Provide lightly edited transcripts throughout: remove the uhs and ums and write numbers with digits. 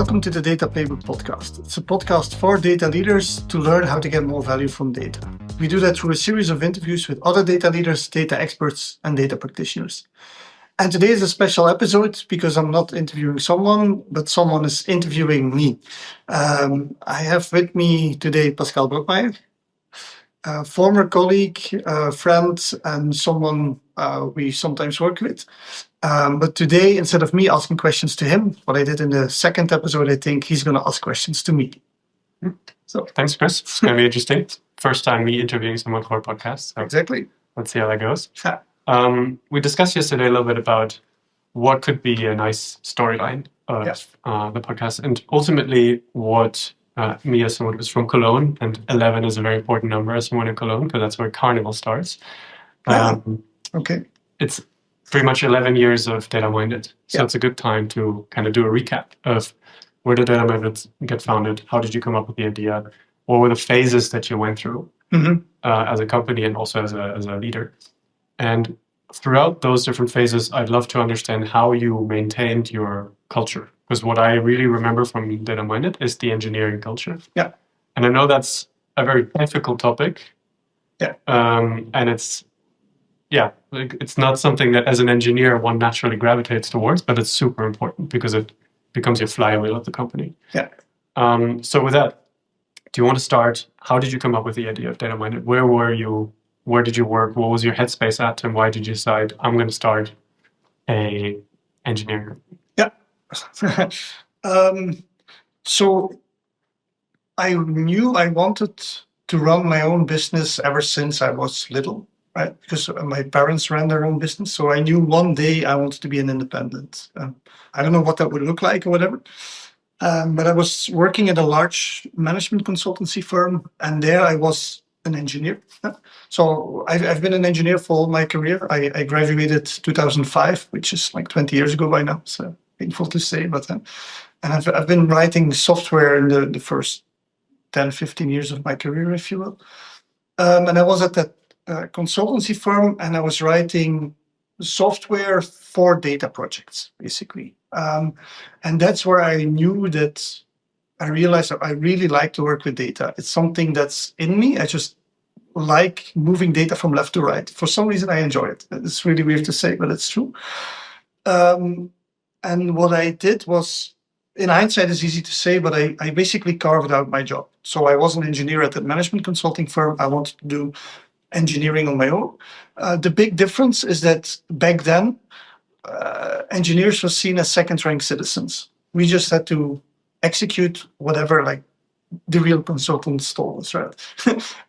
Welcome to the Data Playbook Podcast. It's a podcast for data leaders to learn how to get more value from data. We do that through a series of interviews with other data leaders, data experts, and data practitioners. And today is a special episode because I'm not interviewing someone, but someone is interviewing me. I have with me today Pascal Brokmeier, a former colleague, friend, and someone we sometimes work with. But today, instead of me asking questions to him, what I did in the second episode, I think he's going to ask questions to me. So thanks, Kris. It's going to be interesting. First time me interviewing someone for a podcast. So exactly. Let's see how that goes. We discussed yesterday a little bit about what could be a nice storyline of the podcast, and ultimately what me as someone who's from Cologne, and 11 is a very important number as someone in Cologne because that's where Carnival starts. Okay. It's pretty much 11 years of Dataminded. So it's a good time to kind of do a recap of where did Dataminded get founded? How did you come up with the idea? What were the phases that you went through as a company and also as a leader? And throughout those different phases, I'd love to understand how you maintained your culture. Because what I really remember from Dataminded is the engineering culture. Yeah. And I know that's a very difficult topic. Yeah. And it's not something that as an engineer one naturally gravitates towards, but it's super important because it becomes your flywheel of the company. Yeah. So with that, do you want to start? How did you come up with the idea of Dataminded? Where were you? Where did you work? What was your headspace at? And why did you decide I'm going to start a engineering company? Yeah. So I knew I wanted to run my own business ever since I was little. Right, because my parents ran their own business, so I knew one day I wanted to be an independent. I don't know what that would look like or whatever, but I was working at a large management consultancy firm, and there I was an engineer. So I've been an engineer for all my career. I graduated 2005, which is like 20 years ago by now. So painful to say, but and I've been writing software in the first 10, 15 years of my career, if you will. And I was at that consultancy firm, and I was writing software for data projects, basically. And that's where I knew that I realized that I really like to work with data. It's something that's in me. I just like moving data from left to right. For some reason, I enjoy it. It's really weird to say, but it's true. And what I did was, in hindsight, it's easy to say, but I basically carved out my job. So I was an engineer at that management consulting firm. I wanted to do engineering on my own. The big difference is that back then, engineers were seen as second-rank citizens. We just had to execute whatever like the real consultants told us, right?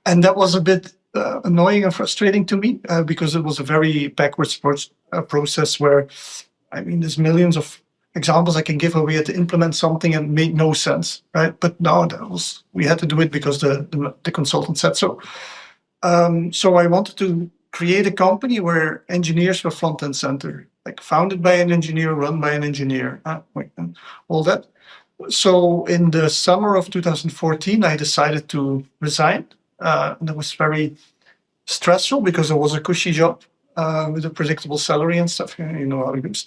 And that was a bit annoying and frustrating to me because it was a very backwards process where, I mean, there's millions of examples I can give where we had to implement something and it made no sense, right? But no, we had to do it because the consultant said so. So I wanted to create a company where engineers were front and center, like founded by an engineer, run by an engineer, and all that. So in the summer of 2014, I decided to resign. And it was very stressful because it was a cushy job with a predictable salary and stuff. You know how it goes.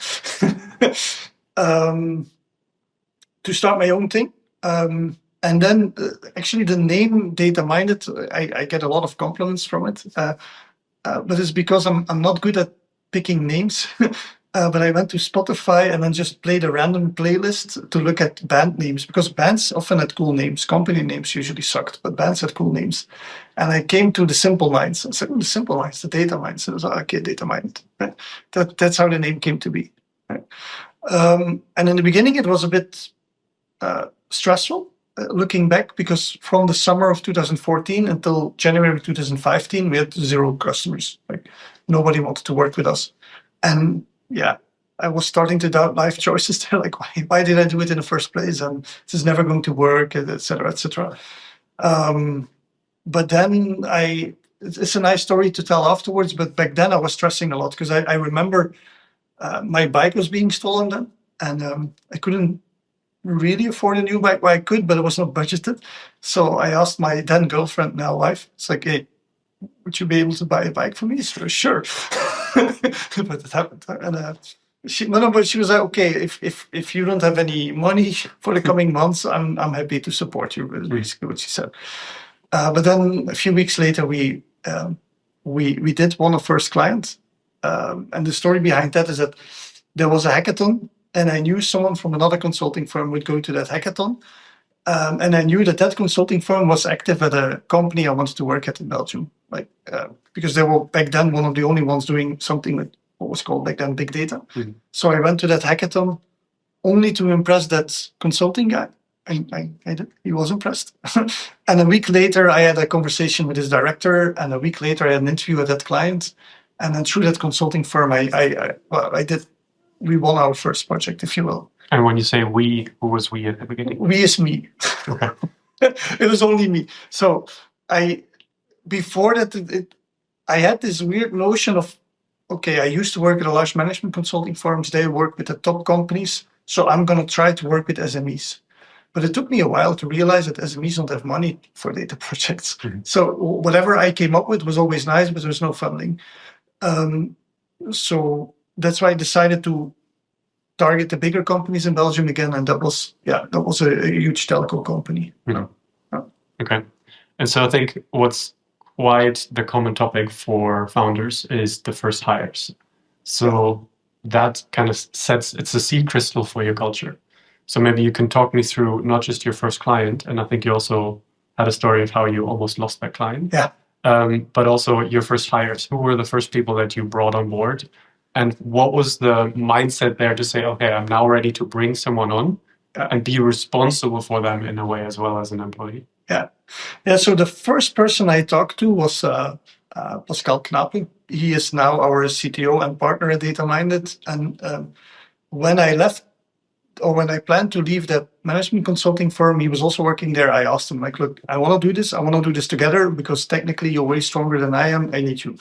To start my own thing. And then actually the name Dataminded, I get a lot of compliments from it. But it's because I'm not good at picking names. But I went to Spotify and then just played a random playlist to look at band names, because bands often had cool names. Company names usually sucked, but bands had cool names. And I came to the Simple Minds. I said, the Simple Minds, the Data Minds. So I was like, okay, Dataminded. Right? That's how the name came to be. Right? And in the beginning, it was a bit stressful. Looking back, because from the summer of 2014 until January 2015, we had 0 customers. Like nobody wanted to work with us. And I was starting to doubt life choices. They're like, why did I do it in the first place? And this is never going to work, et cetera, et cetera. But then it's a nice story to tell afterwards. But back then I was stressing a lot because I remember my bike was being stolen then. And I couldn't really afford a new bike. Well, I could, but it was not budgeted. So I asked my then girlfriend, now wife, it's like, hey, would you be able to buy a bike for me? So, sure. But it happened. And But she was like, okay, if you don't have any money for the coming months, I'm happy to support you. Was basically what she said. But then a few weeks later, we did one of first clients, and the story behind that is that there was a hackathon, and I knew someone from another consulting firm would go to that hackathon, and I knew that consulting firm was active at a company I wanted to work at in Belgium, because they were back then one of the only ones doing something with what was called back then big data. Mm-hmm. So I went to that hackathon only to impress that consulting guy. I did. He was impressed. And a week later, I had a conversation with his director, and a week later, I had an interview with that client. And then through that consulting firm, we won our first project, if you will. And when you say we, who was we at the beginning? We is me. Okay. It was only me. So before that, I had this weird notion of, okay, I used to work at a large management consulting firms. They work with the top companies. So I'm going to try to work with SMEs. But it took me a while to realize that SMEs don't have money for data projects. Mm-hmm. So whatever I came up with was always nice, but there was no funding. So that's why I decided to target the bigger companies in Belgium again. And that was a huge telco company. Mm-hmm. Okay. And so I think what's quite the common topic for founders is the first hires. So that kind of it's a seed crystal for your culture. So maybe you can talk me through not just your first client, and I think you also had a story of how you almost lost that client. Yeah. But also your first hires. Who were the first people that you brought on board? And what was the mindset there to say, okay, I'm now ready to bring someone on and be responsible for them in a way as well as an employee? Yeah. So the first person I talked to was Pascal Brokmeier. He is now our CTO and partner at Dataminded. And when I left, or when I planned to leave that management consulting firm, he was also working there. I asked him, like, look, I want to do this. I want to do this together because technically you're way stronger than I am. I need you.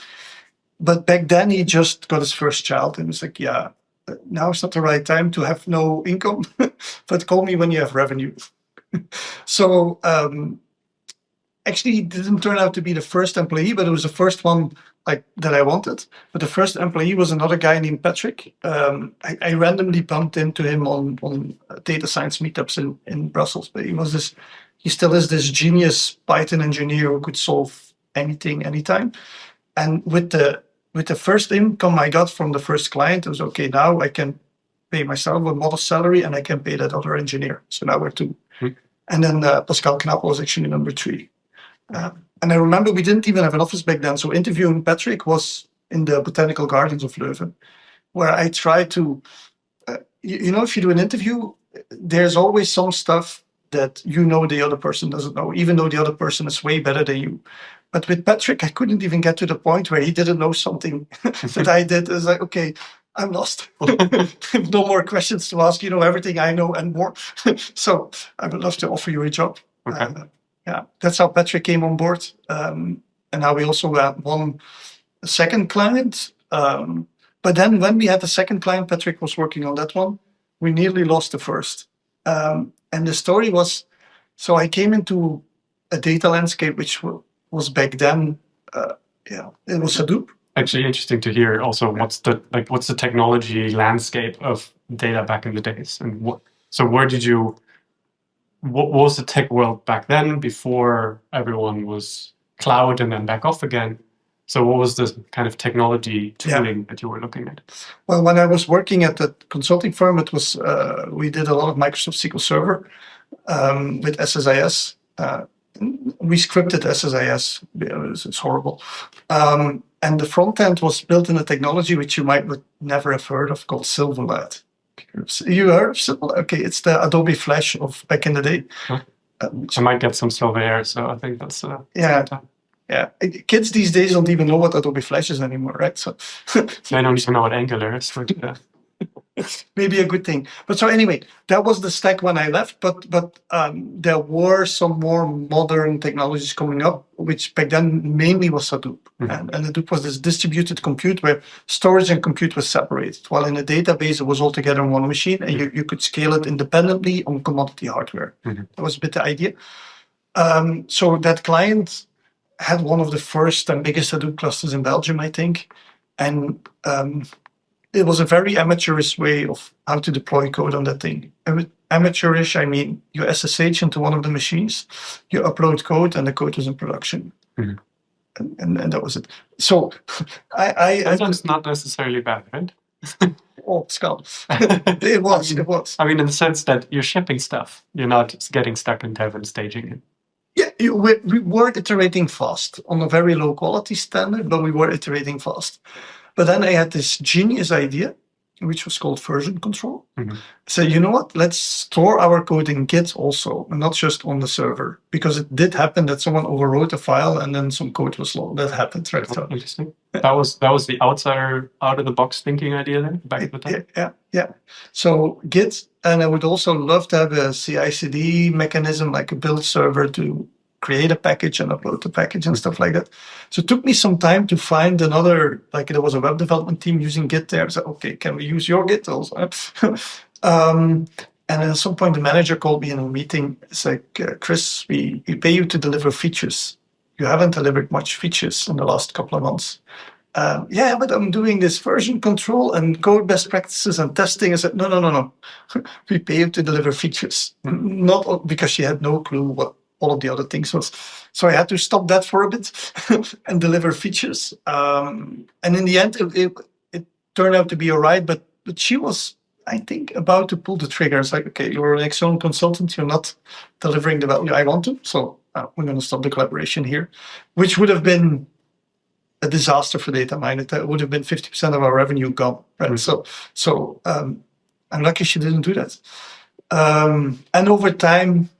But back then he just got his first child and was like, yeah, now it's not the right time to have no income, but call me when you have revenue. So actually, he didn't turn out to be the first employee, but it was the first one that I wanted. But the first employee was another guy named Patrick. I randomly bumped into him on data science meetups in Brussels. But he still is this genius Python engineer who could solve anything, anytime. And with the first income I got from the first client, it was okay. Now I can pay myself a modest salary, and I can pay that other engineer. So now we're two. Mm-hmm. And then Pascal Brokmeier was actually number 3. And I remember we didn't even have an office back then. So interviewing Patrick was in the Botanical Gardens of Leuven, where I try to, if you do an interview, there's always some stuff that the other person doesn't know, even though the other person is way better than you. But with Patrick, I couldn't even get to the point where he didn't know something that I did. It's like, okay, I'm lost. No more questions to ask. You know everything I know and more. So I would love to offer you a job. Okay. Yeah, that's how Patrick came on board. And now we also won a second client. But then when we had the second client, Patrick was working on that one. We nearly lost the first. And the story was, so I came into a data landscape, which was back then, it was Hadoop. Actually, interesting to hear also what's the technology landscape of data back in the days, and what was the tech world back then before everyone was cloud and then back off again? So what was the kind of technology tooling that you were looking at? Well, when I was working at the consulting firm, it was we did a lot of Microsoft SQL Server with SSIS. We scripted SSIS. It's horrible. And the front end was built in a technology which you might never have heard of called Silverlight. You heard of Silverlight? Okay, it's the Adobe Flash of back in the day. Huh? I might get some silver hair, so I think that's yeah. Kids these days don't even know what Adobe Flash is anymore, right? So they don't even know what Angular is. Maybe a good thing. But so anyway, that was the stack when I left. But there were some more modern technologies coming up, which back then mainly was Hadoop. Mm-hmm. And Hadoop was this distributed compute where storage and compute was separated. While in a database, it was all together on one machine, and you could scale it independently on commodity hardware. Mm-hmm. That was a bit the idea. So that client had one of the first and biggest Hadoop clusters in Belgium, I think. And it was a very amateurish way of how to deploy code on that thing. And with amateurish, I mean you SSH into one of the machines, you upload code, and the code was in production. Mhm. And that was it. So I That's not necessarily bad, right? oh, Pascal. It was. I mean, in the sense that you're shipping stuff, you're not getting stuck in dev and staging it. Yeah, we were iterating fast on a very low quality standard, but we were iterating fast. But then I had this genius idea, which was called version control. Mhm. So you know what? Let's store our code in Git also, and not just on the server, because it did happen that someone overwrote a file and then some code was low. That happened, right? So, Interesting. That was the outsider, out of the box thinking idea then back at the time. yeah. So Git, and I would also love to have a CI/CD mechanism, like a build server to create a package and upload the package and stuff like that. So it took me some time to find another, like there was a web development team using Git there. So, okay, can we use your Git also? And at some point, the manager called me in a meeting. It's like, Kris, we pay you to deliver features. You haven't delivered much features in the last couple of months. Yeah, but I'm doing this version control and code best practices and testing. I said, no. We pay you to deliver features. Not because she had no clue what all of the other things was. So I had to stop that for a bit and deliver features. And in the end, it turned out to be all right. But she was, I think, about to pull the trigger. It's like, okay, you're an external consultant. You're not delivering the value I want to. So we're going to stop the collaboration here, which would have been a disaster for Dataminded. That would have been 50% of our revenue gone. Right? Mm-hmm. So I'm lucky she didn't do that. And over time,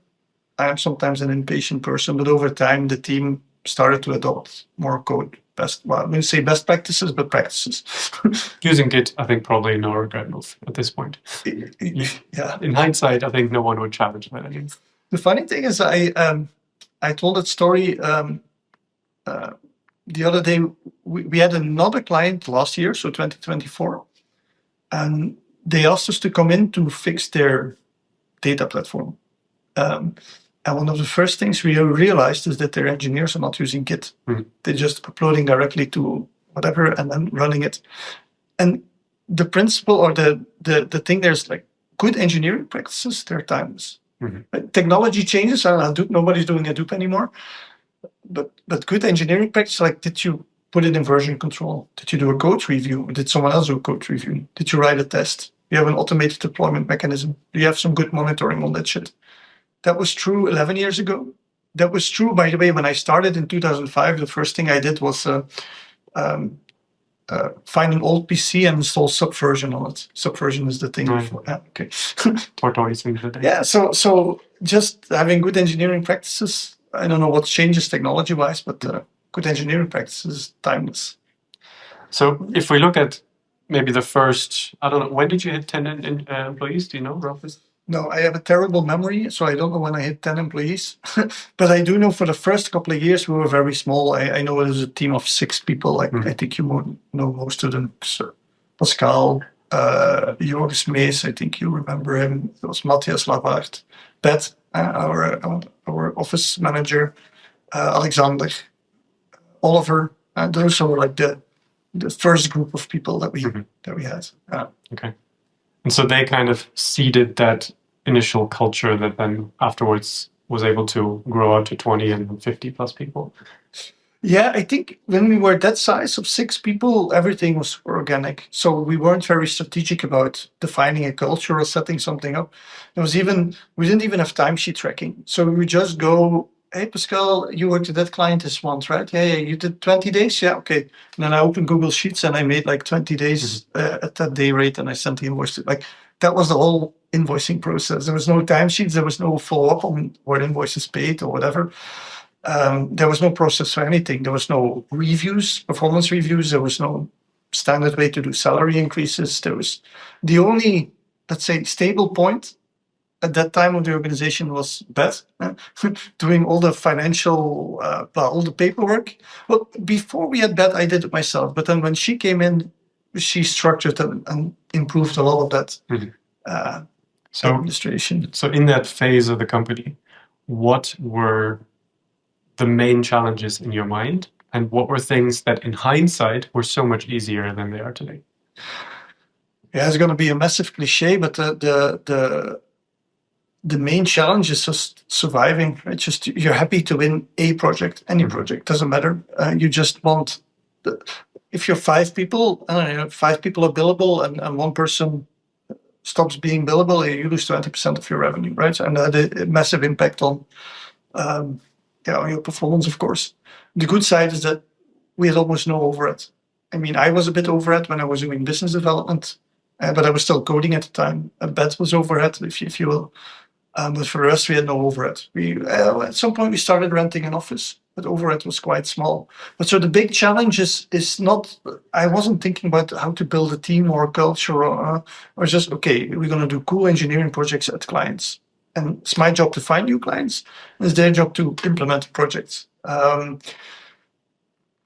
I'm sometimes an impatient person, but over time, the team started to adopt more code. I wouldn't say best practices, but practices. Using Git, I think probably no regret move at this point. Yeah. In hindsight, I think no one would challenge that anymore. The funny thing is, I told that story the other day. We had another client last year, so 2024, and they asked us to come in to fix their data platform. And one of the first things we realized is that their engineers are not using Git. Mm-hmm. They're just uploading directly to whatever and then running it. And the principle or the thing there's like good engineering practices, they're timeless. Mm-hmm. Technology changes. Hadoop, nobody's doing Hadoop anymore. But good engineering practice, like did you put it in version control? Did you do a code review? Did someone else do a code review? Did you write a test? You have an automated deployment mechanism. Do you have some good monitoring on that shit? That was true 11 years ago. That was true, by the way, when I started in 2005. The first thing I did was find an old PC and install Subversion on it. Subversion is the thing. Right. Okay. Yeah. So just having good engineering practices. I don't know what changes technology-wise, but good engineering practices, timeless. So if we look at maybe the first, I don't know, when did you hit 10 employees? Do you know, roughly? No, I have a terrible memory, so I don't know when I hit 10 employees. But I do know for the first couple of years, we were very small. I know it was a team of 6 people. Like I think you know most of them. So Pascal, Joris Mees, I think you remember him. It was Matthias Lavard, Pat, our office manager, Alexander, Oliver. Those were like the first group of people that we had. Okay. And so they kind of seeded that initial culture that then afterwards was able to grow out to 20 and 50 plus people. Yeah, I think when we were that size of 6 people, everything was organic. So we weren't very strategic about defining a culture or setting something up. We didn't even have timesheet tracking. So we would just go, hey, Pascal, you worked at that client this month, right? Yeah, you did 20 days? Yeah, okay. And then I opened Google Sheets and I made like 20 days at that day rate and I sent the invoice to, like, that was the whole invoicing process. There was no timesheets. There was no follow-up on what invoices paid or whatever. There was no process for anything. There was no reviews, performance reviews. There was no standard way to do salary increases. There was the only, let's say, stable point at that time of the organization was Beth, doing all the financial, all the paperwork. Well, before we had Beth, I did it myself. But then when she came in, she structured and improved a lot of that administration. So in that phase of the company, what were the main challenges in your mind? And what were things that in hindsight were so much easier than they are today? Yeah, it's going to be a massive cliche, but the main challenge is just surviving. Right? Just you're happy to win a project, any project, doesn't matter. You just want, if you're 5 people, 5 people are billable, and one person stops being billable, you lose 20% of your revenue, right? And that had a massive impact on your performance, of course. The good side is that we had almost no overhead. I mean, I was a bit overhead when I was doing business development, but I was still coding at the time. A bit was overhead, if you will. But for the rest, we had no overhead. At some point we started renting an office, but overhead was quite small. But so the big challenge is not. I wasn't thinking about how to build a team or a culture, or just okay. We're going to do cool engineering projects at clients, and it's my job to find new clients, and it's their job to implement projects.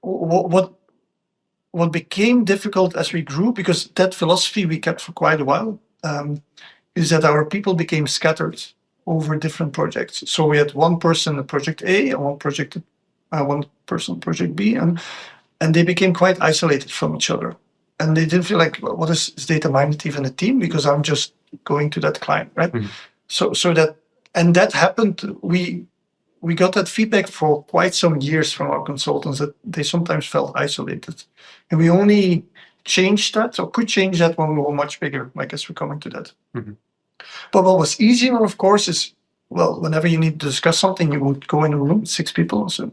What became difficult as we grew, because that philosophy we kept for quite a while, is that our people became scattered over different projects. So we had one person on project A and one person on project B, and they became quite isolated from each other. And they didn't feel like, well, what is Dataminded even a team? Because I'm just going to that client, right? So that happened. We got that feedback for quite some years from our consultants that they sometimes felt isolated. And we only changed that, or could change that, when we were much bigger. I guess we're coming to that. But what was easier, of course, is, well, whenever you need to discuss something, you would go in a room with 6 people. So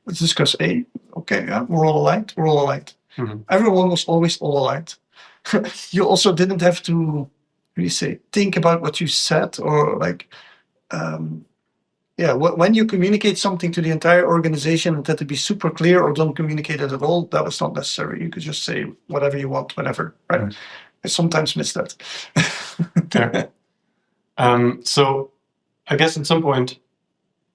let's discuss A. Okay, yeah, we're all aligned. Everyone was always all aligned. You also didn't have to really think about what you said, or when you communicate something to the entire organization, it had to be super clear, or don't communicate it at all. That was not necessary. You could just say whatever you want, whenever, right? I sometimes miss that. Okay. So I guess at some point,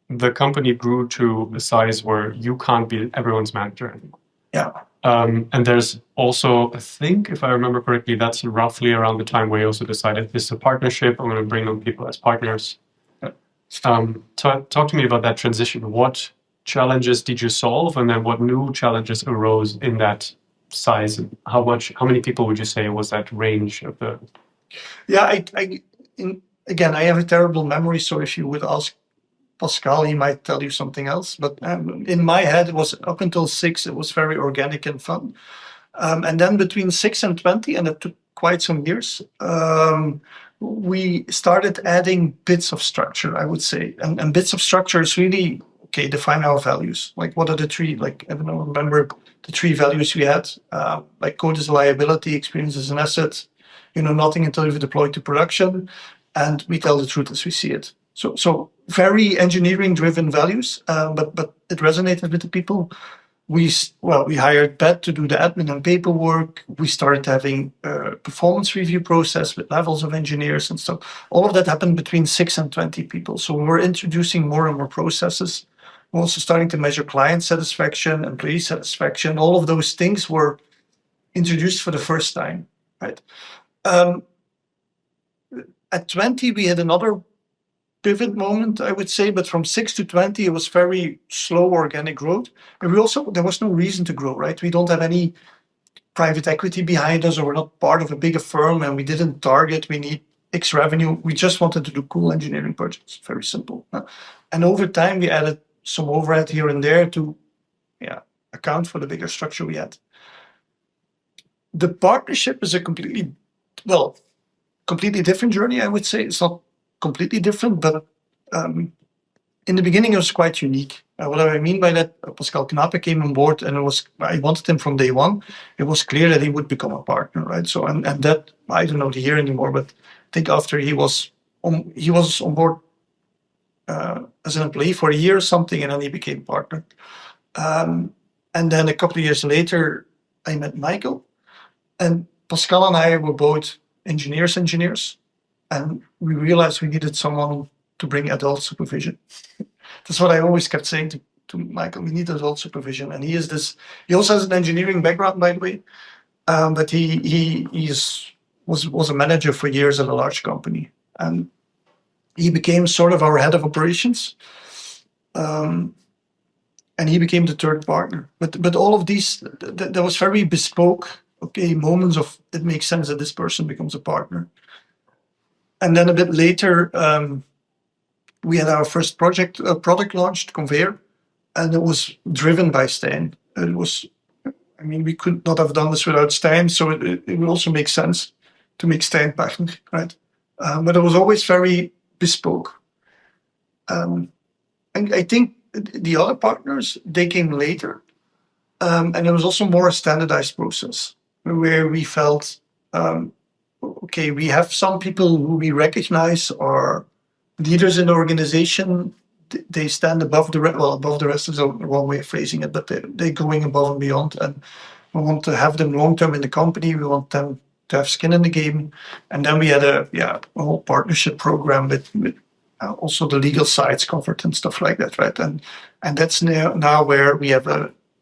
the company grew to a size where you can't be everyone's manager anymore. Yeah. And there's also, I think, if I remember correctly, that's roughly around the time where you also decided this is a partnership. I'm going to bring on people as partners. Talk to me about that transition. What challenges did you solve, and then what new challenges arose in that size? And how many people would you say was that range of the? Yeah, again, I have a terrible memory, so if you would ask Pascal, he might tell you something else. But in my head, it was up until 6, it was very organic and fun. And then between 6 and 20, and it took quite some years, we started adding bits of structure, I would say. And bits of structure is really, okay, define our values. Like, what are the 3, I don't know, remember the 3 values we had? Code is a liability, experience is an asset, nothing until you've deployed to production, and we tell the truth as we see it. So very engineering-driven values, but it resonated with the people. We hired Pat to do the admin and paperwork. We started having a performance review process with levels of engineers and stuff. All of that happened between 6 and 20 people. So we're introducing more and more processes. We're also starting to measure client satisfaction, employee satisfaction. All of those things were introduced for the first time, right? At 20, we had another pivot moment, I would say, but from 6 to 20, it was very slow organic growth. And there was no reason to grow, right? We don't have any private equity behind us, or we're not part of a bigger firm, and we didn't target, we need X revenue. We just wanted to do cool engineering projects, very simple. And over time, we added some overhead here and there to account for the bigger structure we had. The partnership is a completely different journey, I would say. It's not completely different, but in the beginning it was quite unique. What do I mean by that? Pascal Knappe came on board, and I wanted him from day one. It was clear that he would become a partner, right? So and that, I don't know the year anymore, but I think after he was on board as an employee for a year or something, and then he became partner. And then a couple of years later, I met Michael, and Pascal and I were both engineers, and we realized we needed someone to bring adult supervision. That's what I always kept saying to Michael. We need adult supervision, and he also has an engineering background, by the way, but he was a manager for years at a large company, and he became sort of our head of operations, and he became the third partner. But all of these, that was very bespoke. moments of it makes sense that this person becomes a partner. And then a bit later, we had our first product launched, Conveyor, and it was driven by Stijn. We could not have done this without Stijn, so it would also make sense to make Stijn partner, right? But it was always very bespoke. And I think the other partners, they came later. And it was also more a standardized process where we felt, we have some people who we recognize are leaders in the organization. They stand above the rest is the wrong way of phrasing it, but they're going above and beyond. And we want to have them long-term in the company. We want them to have skin in the game. And then we had a whole partnership program with also the legal sides covered and stuff like that, right? And that's now where we have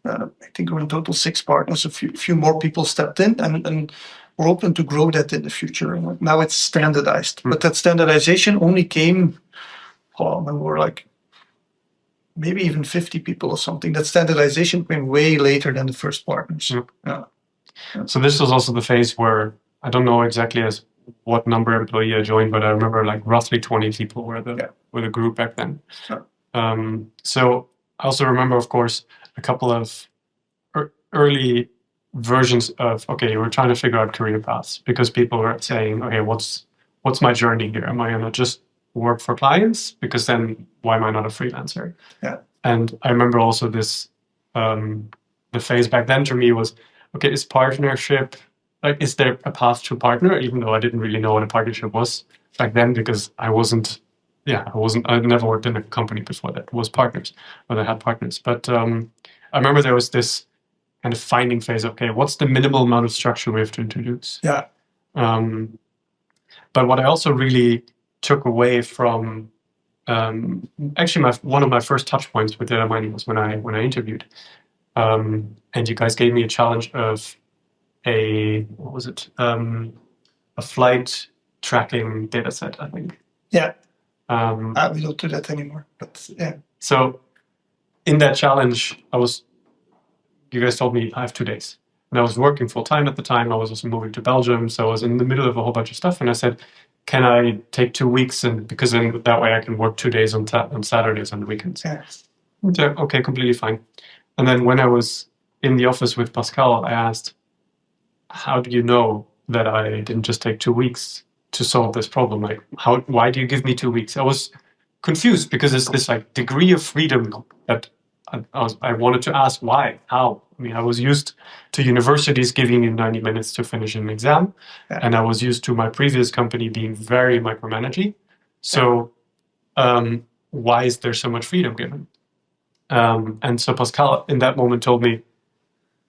I think we're in total 6 partners. A few more people stepped in, and we're open to grow that in the future. And now it's standardized, but that standardization only came when we were like maybe even 50 people or something. That standardization came way later than the first partners. Yeah. So this was also the phase where I don't know exactly as what number employee I joined, but I remember like roughly 20 people were the group back then. Yeah. So I also remember, of course, a couple of early versions of, you were trying to figure out career paths because people were saying, okay, what's my journey here? Am I going to just work for clients? Because then why am I not a freelancer? Yeah. And I remember also this, the phase back then to me was, is partnership, is there a path to partner? Even though I didn't really know what a partnership was back then because I never worked in a company before that was partners, or that had partners. But I remember there was this kind of finding phase of, what's the minimal amount of structure we have to introduce? Yeah. But what I also really took away from, actually one of my first touch points with data mining was when I interviewed. And you guys gave me a challenge of a flight tracking data set, I think. Yeah. We don't do that anymore, but yeah. So in that challenge, you guys told me I have 2 days. And I was working full time at the time. I was also moving to Belgium. So I was in the middle of a whole bunch of stuff. And I said, can I take 2 weeks? And because then that way I can work 2 days on Saturdays and the weekends. Yes. So, okay, completely fine. And then when I was in the office with Pascal, I asked, how do you know that I didn't just take 2 weeks to solve this problem? Like, why do you give me 2 weeks? I was confused because it's this like degree of freedom that I wanted to ask why, how. I mean, I was used to universities giving you 90 minutes to finish an exam, and I was used to my previous company being very micromanaging. So why is there so much freedom given? And so Pascal in that moment told me,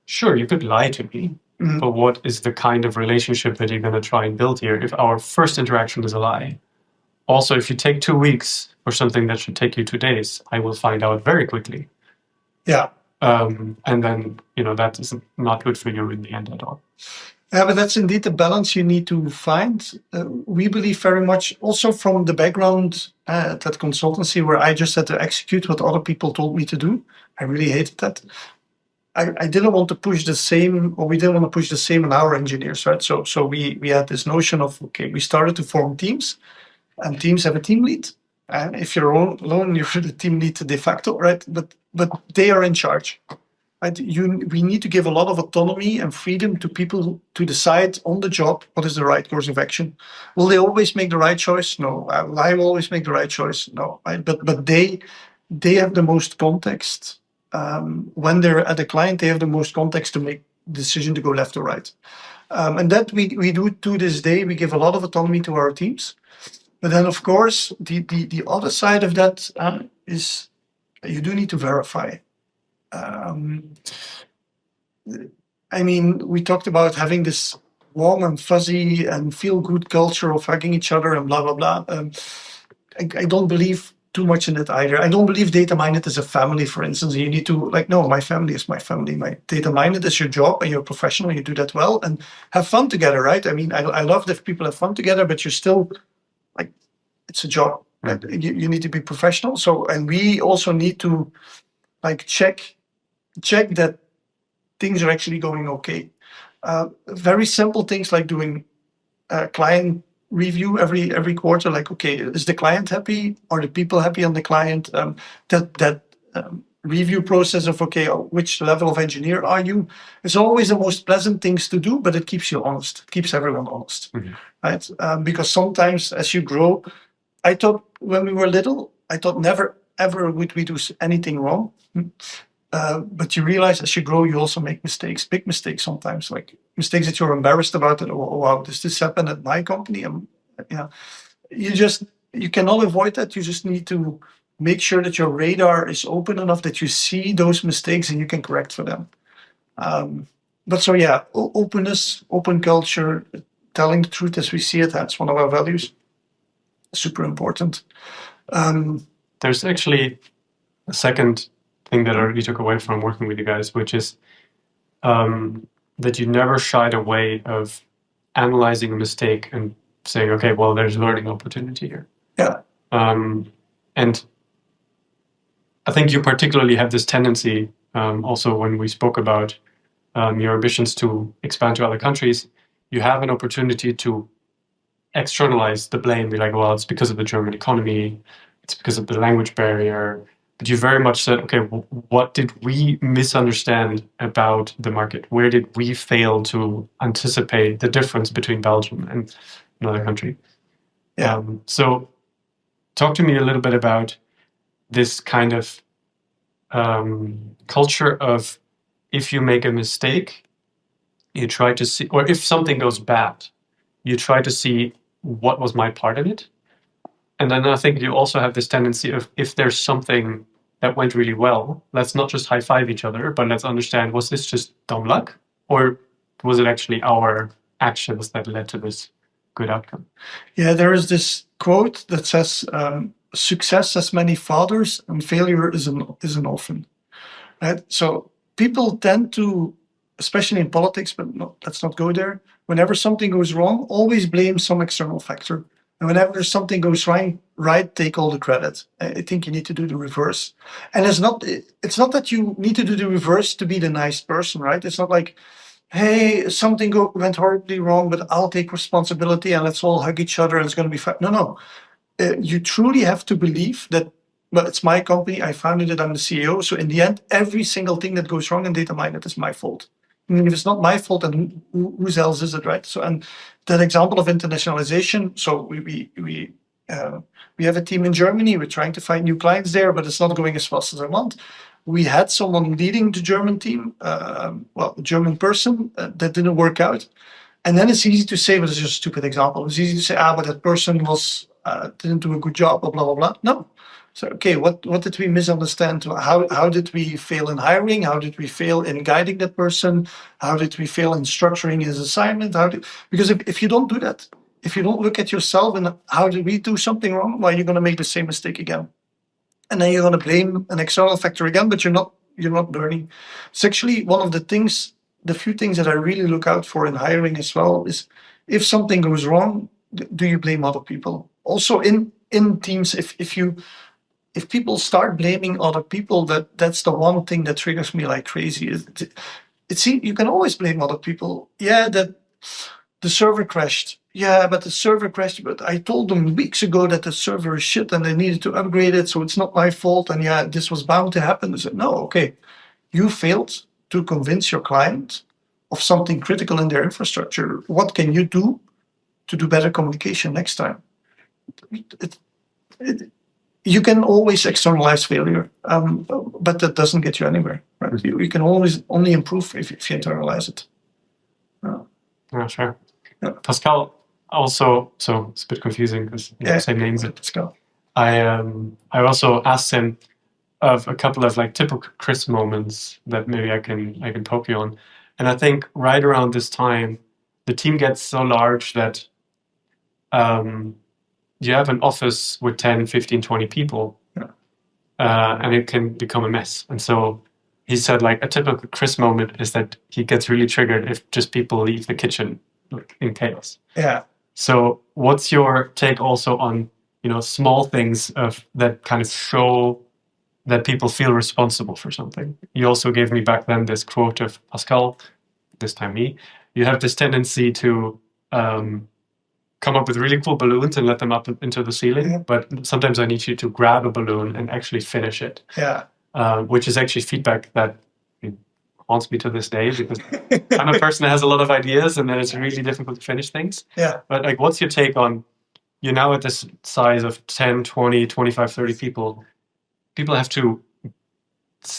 sure, you could lie to me, but what is the kind of relationship that you're going to try and build here if our first interaction is a lie? Also, if you take 2 weeks for something that should take you 2 days, I will find out very quickly. Yeah. And then, that is not good for you in the end at all. Yeah, but that's indeed the balance you need to find. We believe very much also from the background at that consultancy where I just had to execute what other people told me to do. I really hated that. I didn't want to push the same, or we didn't want to push the same on our engineers, right? So we had this notion of, we started to form teams, and teams have a team lead. And if you're alone, you're the team lead de facto, right? But they are in charge. Right? We need to give a lot of autonomy and freedom to people to decide on the job what is the right course of action. Will they always make the right choice? No. Will I always make the right choice? No. Right? But they have the most context. When they're at a client, they have the most context to make the decision to go left or right. And that we do to this day. We give a lot of autonomy to our teams. But then, of course, the other side of that is you do need to verify. We talked about having this warm and fuzzy and feel-good culture of hugging each other and blah, blah, blah. I don't believe too much in it either. I don't believe Dataminded is a family, for instance. You need to, no, my family is my family. My Dataminded is your job, and you're a professional, you do that well, and have fun together, right? I love that people have fun together, but you're still, it's a job. Right? You need to be professional. So, and we also need to, check that things are actually going okay. Very simple things like doing client review every quarter. Like, okay, is the client happy? Are the people happy on the client? That review process of, okay, which level of engineer are you? It's always the most pleasant things to do, but it keeps you honest. It keeps everyone honest, right? Because sometimes as you grow, I thought when we were little, I thought never ever would we do anything wrong. But you realize as you grow, you also make mistakes, big mistakes sometimes, like mistakes that you're embarrassed about. And oh wow, does this happen at my company? You cannot avoid that. You just need to make sure that your radar is open enough that you see those mistakes and you can correct for them. But so yeah, openness, open culture, telling the truth as we see it, that's one of our values. Super important. There's actually a second thing that I really took away from working with you guys, which is that you never shied away of analyzing a mistake and saying, okay, well, there's learning opportunity here. Yeah. And I think you particularly have this tendency, also when we spoke about your ambitions to expand to other countries, you have an opportunity to externalize the blame, be like, well, it's because of the German economy, it's because of the language barrier. But you very much said, okay, what did we misunderstand about the market? Where did we fail to anticipate the difference between Belgium and another country? Yeah. So talk to me a little bit about this kind of culture of, if you make a mistake, you try to see, or if something goes bad, you try to see what was my part in it. And then I think you also have this tendency of, if there's something that went really well, let's not just high five each other, but let's understand, was this just dumb luck? Or was it actually our actions that led to this good outcome? Yeah, there is this quote that says, success has many fathers and failure is an orphan. Right? So people tend to, especially in politics, but let's not go there. Whenever something goes wrong, always blame some external factor. And whenever something goes right, take all the credit. I think you need to do the reverse. And it's not that you need to do the reverse to be the nice person, right? It's not like, hey, something went horribly wrong, but I'll take responsibility and let's all hug each other and it's going to be fine. No. You truly have to believe that, well, it's my company, I founded it, I'm the CEO. So in the end, every single thing that goes wrong in Dataminded is my fault. I mean, if it's not my fault, then whose else is it, right? So, and that example of internationalization, so we have a team in Germany, we're trying to find new clients there, but it's not going as fast as I want. We had someone leading the German team, a German person, that didn't work out. And then it's easy to say, but it's just a stupid example. It's easy to say, but that person didn't do a good job, blah, blah, blah. No. So, okay, what did we misunderstand? How did we fail in hiring? How did we fail in guiding that person? How did we fail in structuring his assignment? Because if you don't do that, if you don't look at yourself and how did we do something wrong, well, you're going to make the same mistake again. And then you're going to blame an external factor again, but you're not learning. It's actually one of the few things that I really look out for in hiring as well is, if something goes wrong, do you blame other people? Also in teams, if people start blaming other people, that's the one thing that triggers me like crazy. You can always blame other people. Yeah, that the server crashed. Yeah, but the server crashed, but I told them weeks ago that the server is shit and they needed to upgrade it, so it's not my fault. And yeah, this was bound to happen. I said, no, okay. You failed to convince your client of something critical in their infrastructure. What can you do to do better communication next time? You can always externalize failure, but that doesn't get you anywhere. Right? You can always only improve if you internalize it. Yeah, sure. Yeah. Pascal also, so it's a bit confusing because same names. Pascal. I also asked him of a couple of like typical Kris moments that maybe I can poke you on. And I think right around this time, the team gets so large that you have an office with 10, 15, 20 people, and it can become a mess. And so he said, like, a typical Kris moment is that he gets really triggered if just people leave the kitchen in chaos. Yeah. So what's your take also on, small things that kind of show that people feel responsible for something? You also gave me back then this quote of Pascal, this time me, you have this tendency to come up with really cool balloons and let them up into the ceiling. But sometimes I need you to grab a balloon and actually finish it. Yeah. Which is actually feedback that haunts me to this day, because I'm a person that has a lot of ideas and then it's really difficult to finish things. Yeah. But like, what's your take on, you're now at this size of 10, 20, 25, 30 people. People have to,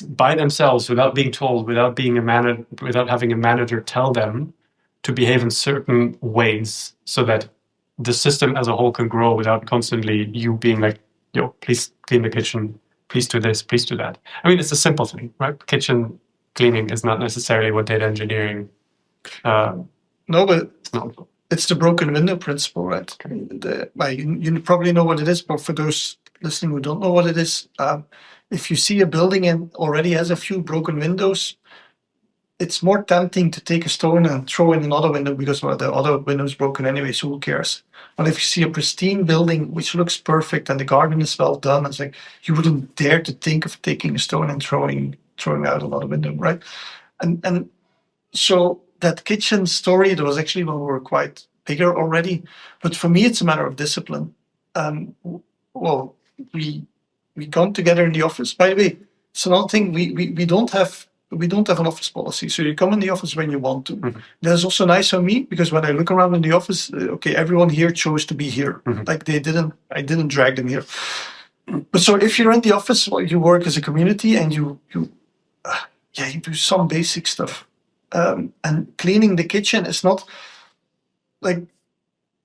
by themselves, without being told, without having a manager tell them to behave in certain ways so that the system as a whole can grow without constantly you being like, yo, please clean the kitchen, please do this, please do that. I mean, it's a simple thing, right? Kitchen cleaning is not necessarily what data engineering. No, but it's the broken window principle, right? You probably know what it is, but for those listening who don't know what it is, if you see a building and already has a few broken windows, it's more tempting to take a stone and throw in another window because the other window is broken anyway, so who cares? But if you see a pristine building which looks perfect and the garden is well done, it's like you wouldn't dare to think of taking a stone and throwing out another window, right? And so that kitchen story, there was actually when we were quite bigger already. But for me, it's a matter of discipline. Well, we come together in the office. By the way, it's another thing. We don't have an office policy. So you come in the office when you want to. Mm-hmm. That's also nice for me because when I look around in the office, everyone here chose to be here. Mm-hmm. Like I didn't drag them here. But so if you're in the office, well, you work as a community and you do some basic stuff. And cleaning the kitchen is not like,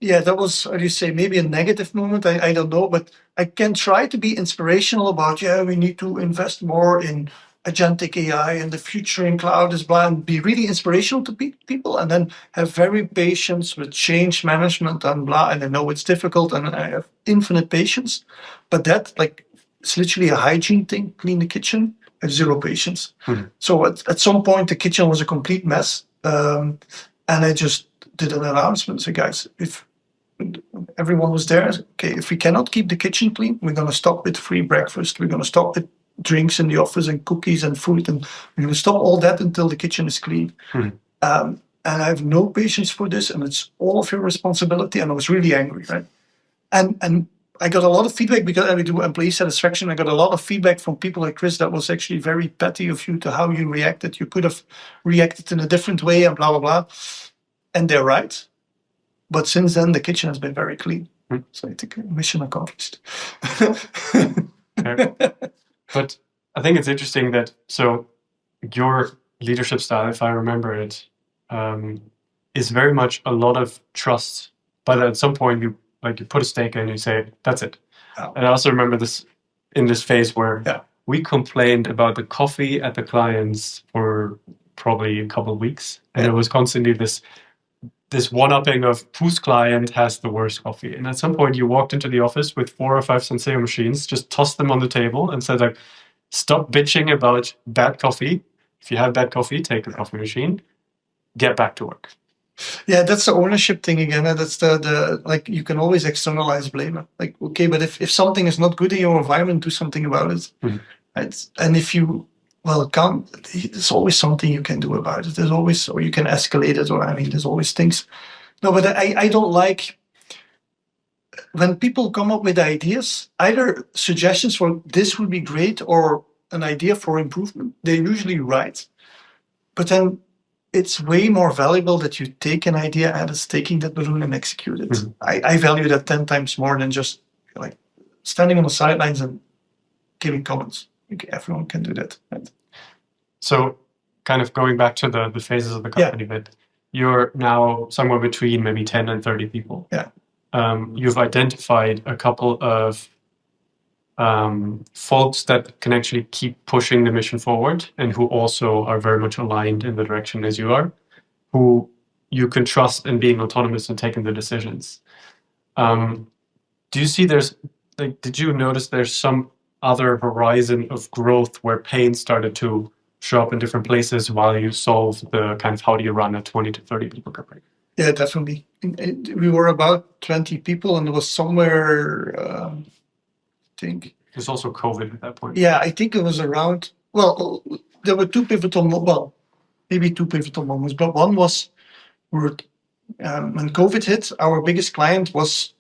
that was, how do you say, maybe a negative moment. I don't know, but I can try to be inspirational about, we need to invest more in agentic AI and the future in cloud is blah, and be really inspirational to people, and then have very patience with change management and blah. And I know it's difficult and I have infinite patience, but that, like, it's literally a hygiene thing, clean the kitchen. I have zero patience. Mm-hmm. So at some point, the kitchen was a complete mess. And I just did an announcement. So guys, if everyone was there, if we cannot keep the kitchen clean, we're going to stop with free breakfast. We're going to stop with drinks in the office and cookies and food. And we're going to stop all that until the kitchen is clean. Mm-hmm. And I have no patience for this. And it's all of your responsibility. And I was really angry, right? And I got a lot of feedback because we do employee satisfaction. I got a lot of feedback from people like Kris that was actually very petty of you to how you reacted. You could have reacted in a different way and blah, blah, blah. And they're right. But since then, the kitchen has been very clean. Mm. So I think mission accomplished. Okay. But I think it's interesting that, so your leadership style, if I remember it, is very much a lot of trust. But at some point, you put a stake in and you say, that's it. Oh. And I also remember this in this phase where we complained about the coffee at the clients for probably a couple of weeks. And it was constantly this one-upping of whose client has the worst coffee. And at some point you walked into the office with 4 or 5 Senseo machines, just tossed them on the table and said, like, stop bitching about bad coffee. If you have bad coffee, take the coffee machine, get back to work. Yeah, that's the ownership thing again. That's the like, you can always externalize blame. Like, okay, but if something is not good in your environment, do something about it. Mm-hmm. Right? And if you can't, there's always something you can do about it. There's always, or you can escalate it, or there's always things. No, but I don't like when people come up with ideas, either suggestions for this would be great or an idea for improvement. They're usually right, but then it's way more valuable that you take an idea and it's taking that balloon and execute it. Mm-hmm. I value that 10 times more than just like standing on the sidelines and giving comments. Everyone can do that. Right? So kind of going back to the phases of the company, but you're now somewhere between maybe 10 and 30 people. Yeah. You've identified a couple of folks that can actually keep pushing the mission forward and who also are very much aligned in the direction as you are, who you can trust in being autonomous and taking the decisions. Do you see did you notice there's some other horizon of growth where pain started to show up in different places while you solve the kind of how do you run a 20 to 30 people company? Yeah, definitely. We were about 20 people and there was somewhere... I think there's also COVID at that point. Yeah, I think it was around. Well, there were two pivotal moments, but one was when COVID hit, our biggest client was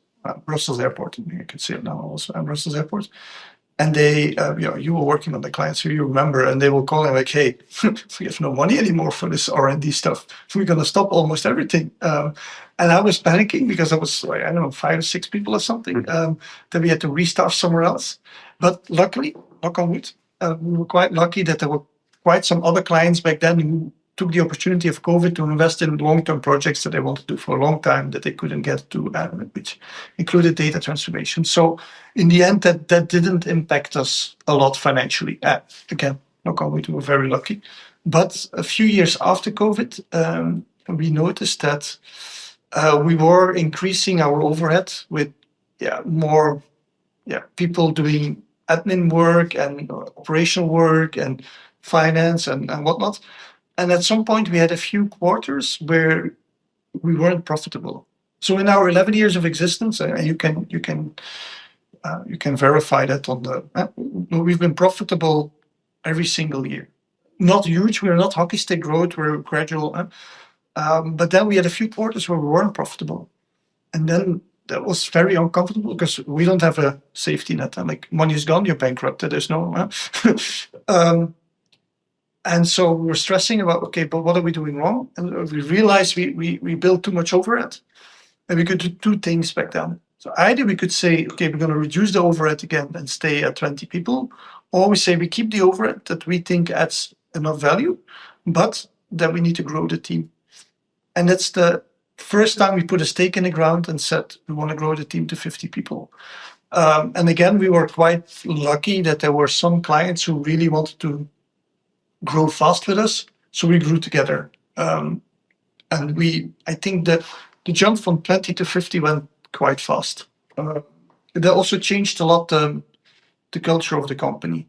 Brussels Airport. You can see it now also at Brussels Airport. And they, you were working on the client, so you remember, and they will call and like, hey, we have no money anymore for this R&D stuff. We're going to stop almost everything. And I was panicking because I was, like, I don't know, 5 or 6 people or something, that we had to restaff somewhere else. But luckily, knock on wood, we were quite lucky that there were quite some other clients back then who took the opportunity of COVID to invest in long-term projects that they wanted to do for a long time that they couldn't get to, which included data transformation. So in the end, that didn't impact us a lot financially. Again, knock on wood, we were very lucky. But a few years after COVID, we noticed that we were increasing our overhead with more people doing admin work and operational work and finance and whatnot. And at some point, we had a few quarters where we weren't profitable. So in our 11 years of existence, you can verify that on the. We've been profitable every single year. Not huge. We're not hockey stick growth. We're gradual. But then we had a few quarters where we weren't profitable, and then that was very uncomfortable because we don't have a safety net. Like money is gone, you're bankrupted. There's no. And so we were stressing about, okay, but what are we doing wrong? And we realized we built too much overhead. And we could do 2 things back then. So either we could say, okay, we're going to reduce the overhead again and stay at 20 people, or we say we keep the overhead that we think adds enough value, but that we need to grow the team. And that's the first time we put a stake in the ground and said we want to grow the team to 50 people. And again, we were quite lucky that there were some clients who really wanted to grow fast with us, so we grew together. And I think that the jump from 20 to 50 went quite fast. That also changed a lot the culture of the company,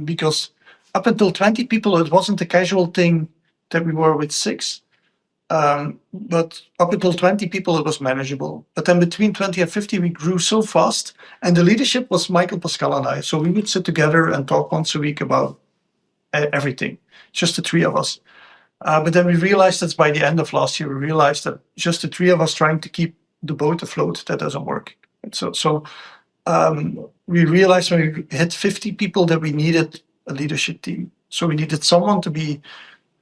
because up until 20 people, it wasn't a casual thing that we were with 6. But up until 20 people, it was manageable. But then between 20 and 50, we grew so fast. And the leadership was Michael, Pascal, and I. So we would sit together and talk once a week about everything, just the 3 of us. But then we realized that by the end of last year, we realized that just the 3 of us trying to keep the boat afloat, that doesn't work. So we realized when we hit 50 people that we needed a leadership team. So we needed someone to be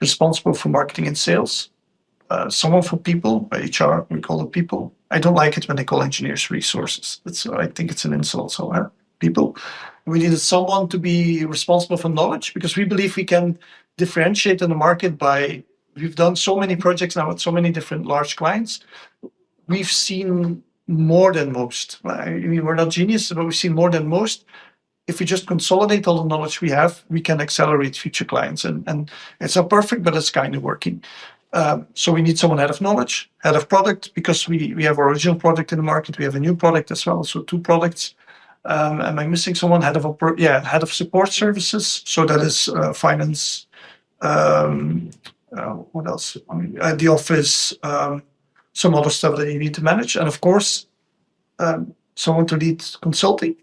responsible for marketing and sales, someone for people, HR, we call it people. I don't like it when they call engineers resources. I think it's an insult. So people. We needed someone to be responsible for knowledge, because we believe we can differentiate in the market we've done so many projects now with so many different large clients. We've seen more than most. I mean, we're not geniuses, but we've seen more than most. If we just consolidate all the knowledge we have, we can accelerate future clients. And it's not perfect, but it's kind of working. So we need someone head of knowledge, head of product, because we have our original product in the market. We have a new product as well, so 2 products. Am I missing someone? Head of support services. So that is finance. What else? The office, some other stuff that you need to manage. And of course, someone to lead consulting,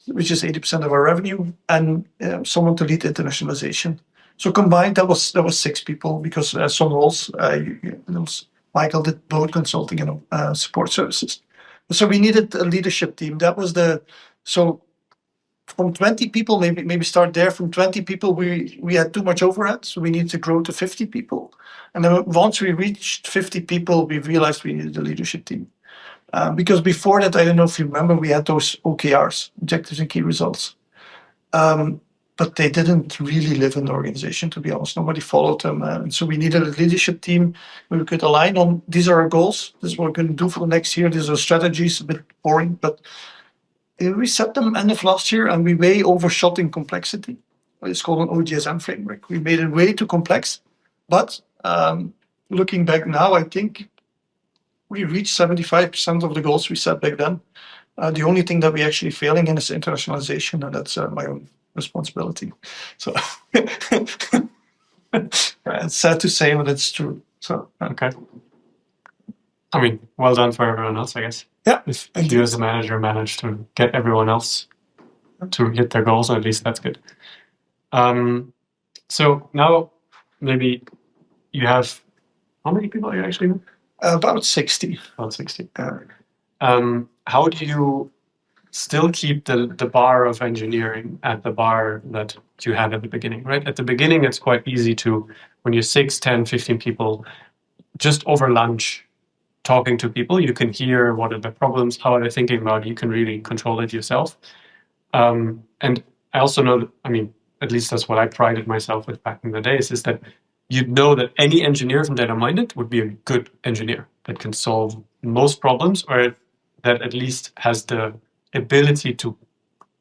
which is 80% of our revenue, and someone to lead internationalization. So combined, that was 6 people, because some roles, Michael did both consulting and support services. So we needed a leadership team. So from 20 people, maybe start there. From 20 people, we had too much overhead, so we needed to grow to 50 people. And then once we reached 50 people, we realized we needed a leadership team. Because before that, I don't know if you remember, we had those OKRs, objectives and key results. But they didn't really live in the organization, to be honest. Nobody followed them. And so we needed a leadership team where we could align on, these are our goals. This is what we're going to do for the next year. These are strategies, a bit boring. But we set them end of last year, and we way overshot in complexity. It's called an OGSM framework. We made it way too complex. But looking back now, I think we reached 75% of the goals we set back then. The only thing that we're actually failing in is internationalization, and that's my own responsibility. So it's sad to say, but it's true. So okay. I mean, well done for everyone else, I guess. Yeah. If you as a manager manage to get everyone else to hit their goals, at least that's good. So now maybe you have, how many people are you actually? About 60. About 60. How do you still keep the bar of engineering at the bar that you had at the beginning, right? At the beginning, it's quite easy to, when you're 6, 10, 15 people, just over lunch, talking to people, you can hear what are the problems, how are they thinking about it, you can really control it yourself. And I also know, at least that's what I prided myself with back in the days, is that you'd know that any engineer from Dataminded would be a good engineer that can solve most problems, or that at least has the ability to